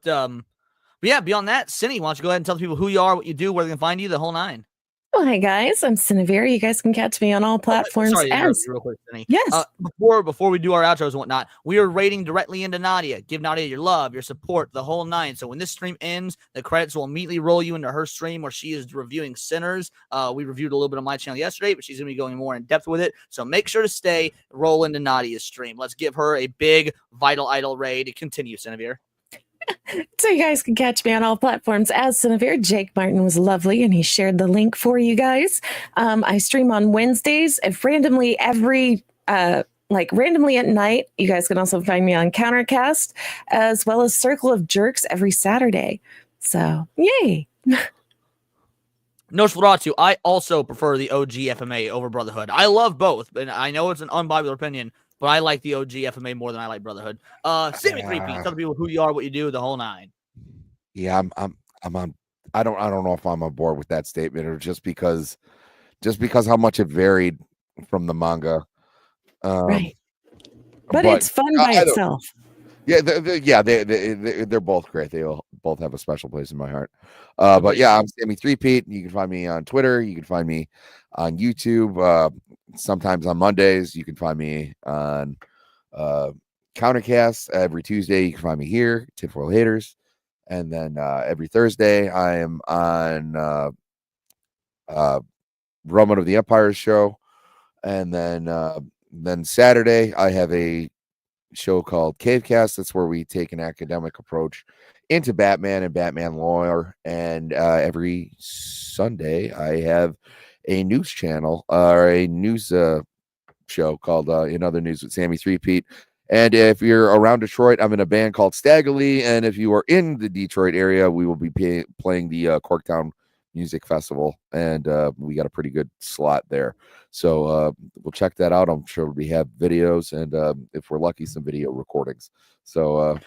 yeah, beyond that, Cindy, why don't you go ahead and tell people who you are, what you do, where they can find you, the whole nine. Well, hi, guys. I'm Cinevere. You guys can catch me on all platforms. Sorry, as real quick, Cindy. Yes. Before we do our outros and whatnot, we are rating directly into Nadia. Give Nadia your love, your support, the whole nine. So when this stream ends, the credits will immediately roll you into her stream where she is reviewing Sinners. We reviewed a little bit on my channel yesterday, but she's going to be going more in depth with it. So make sure to stay, roll into Nadia's stream. Let's give her a big Vital Idol raid. Continue, Cinevere. So you guys can catch me on all platforms as Cinevere. Jake Martin was lovely, and he shared the link for you guys. I stream on Wednesdays. If randomly randomly at night, you guys can also find me on Countercast, as well as Circle of Jerks every Saturday. So, yay. Nosferatu, I also prefer the OG FMA over Brotherhood. I love both, but I know it's an unpopular opinion, but I like the OG FMA more than I like Brotherhood. Sammy 3P, tell the people who you are, what you do, the whole nine. Yeah, I'm on. I don't know if I'm on board with that statement, or just because how much it varied from the manga. Right. But it's fun by itself. Yeah, they're both great. They both have a special place in my heart. But yeah, I'm Sammy 3Pete. You can find me on Twitter. You can find me on YouTube. Sometimes on Mondays. You can find me on Countercast every Tuesday. You can find me here, Tinfoil Haters. And then every Thursday, I am on Roman of the Empire show. And then Saturday, I have a show called Cavecast. That's where we take an academic approach into Batman and Batman lore. And every Sunday, I have a news channel or a news show called In Other News with Sammy 3Pete. And if you're around Detroit, I'm in a band called Staggerly. And if you are in the Detroit area, we will be playing the Corktown Music Festival. And we got a pretty good slot there. So we'll check that out. I'm sure we have videos and if we're lucky, some video recordings. So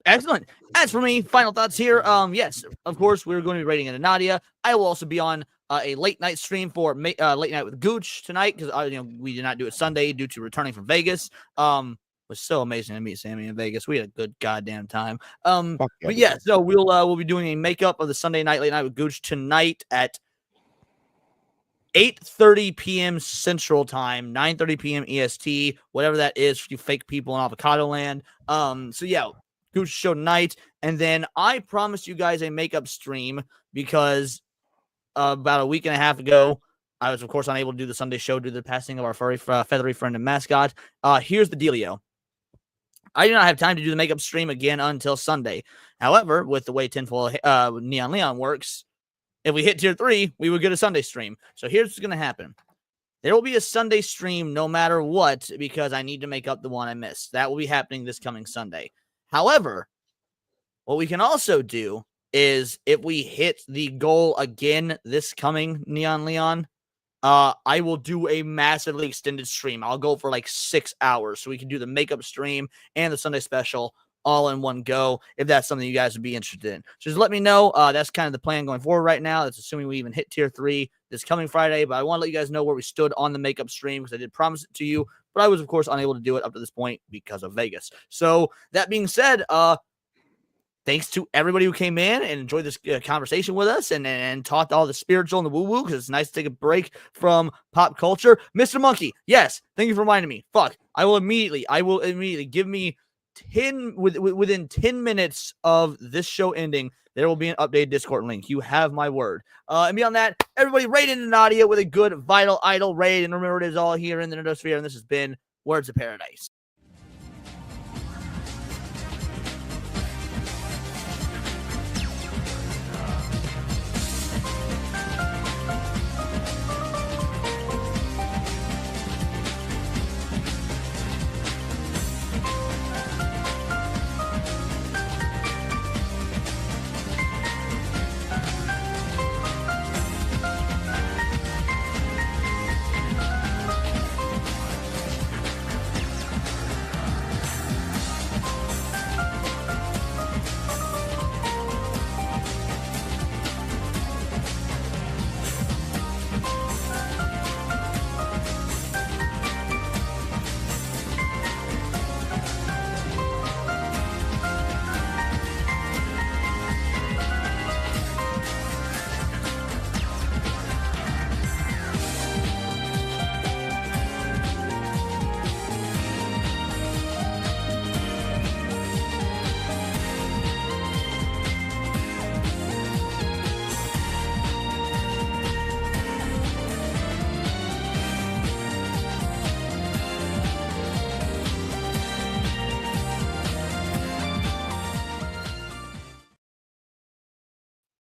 excellent. As for me, final thoughts here. Yes, of course, we're going to be rating into Nadia. I will also be on a late night stream for Late Night with Gooch tonight because we did not do it Sunday due to returning from Vegas. It was so amazing to meet Sammy in Vegas. We had a good goddamn time. But yeah, so we'll be doing a makeup of the Sunday night Late Night with Gooch tonight at 8:30 p.m. Central Time, 9:30 p.m. EST, whatever that is for you fake people in Avocado Land. So yeah, Gooch show tonight, and then I promised you guys a makeup stream because about a week and a half ago, I was of course unable to do the Sunday show due to the passing of our feathery friend and mascot. Here's the dealio. I do not have time to do the makeup stream again until Sunday. However, with the way Tinfoil Neon Leon works, if we hit tier 3, we would get a Sunday stream. So here's what's going to happen. There will be a Sunday stream no matter what because I need to make up the one I missed. That will be happening this coming Sunday. However, what we can also do is if we hit the goal again this coming Neon Leon, I will do a massively extended stream. I'll go for like 6 hours so we can do the makeup stream and the Sunday special all in one go if that's something you guys would be interested in. So just let me know. That's kind of the plan going forward right now. That's assuming we even hit tier 3 this coming Friday. But I want to let you guys know where we stood on the makeup stream because I did promise it to you. But I was, of course, unable to do it up to this point because of Vegas. So that being said, thanks to everybody who came in and enjoyed this conversation with us and talked all the spiritual and the woo-woo because it's nice to take a break from pop culture. Mr. Monkey, yes, thank you for reminding me. Fuck, I will immediately give me within 10 minutes of this show ending, there will be an updated Discord link. You have my word. And beyond that, everybody rate into Nadia with a good Vital Idol raid. And remember, it is all here in the Nerdosphere, and this has been Words of Paradise.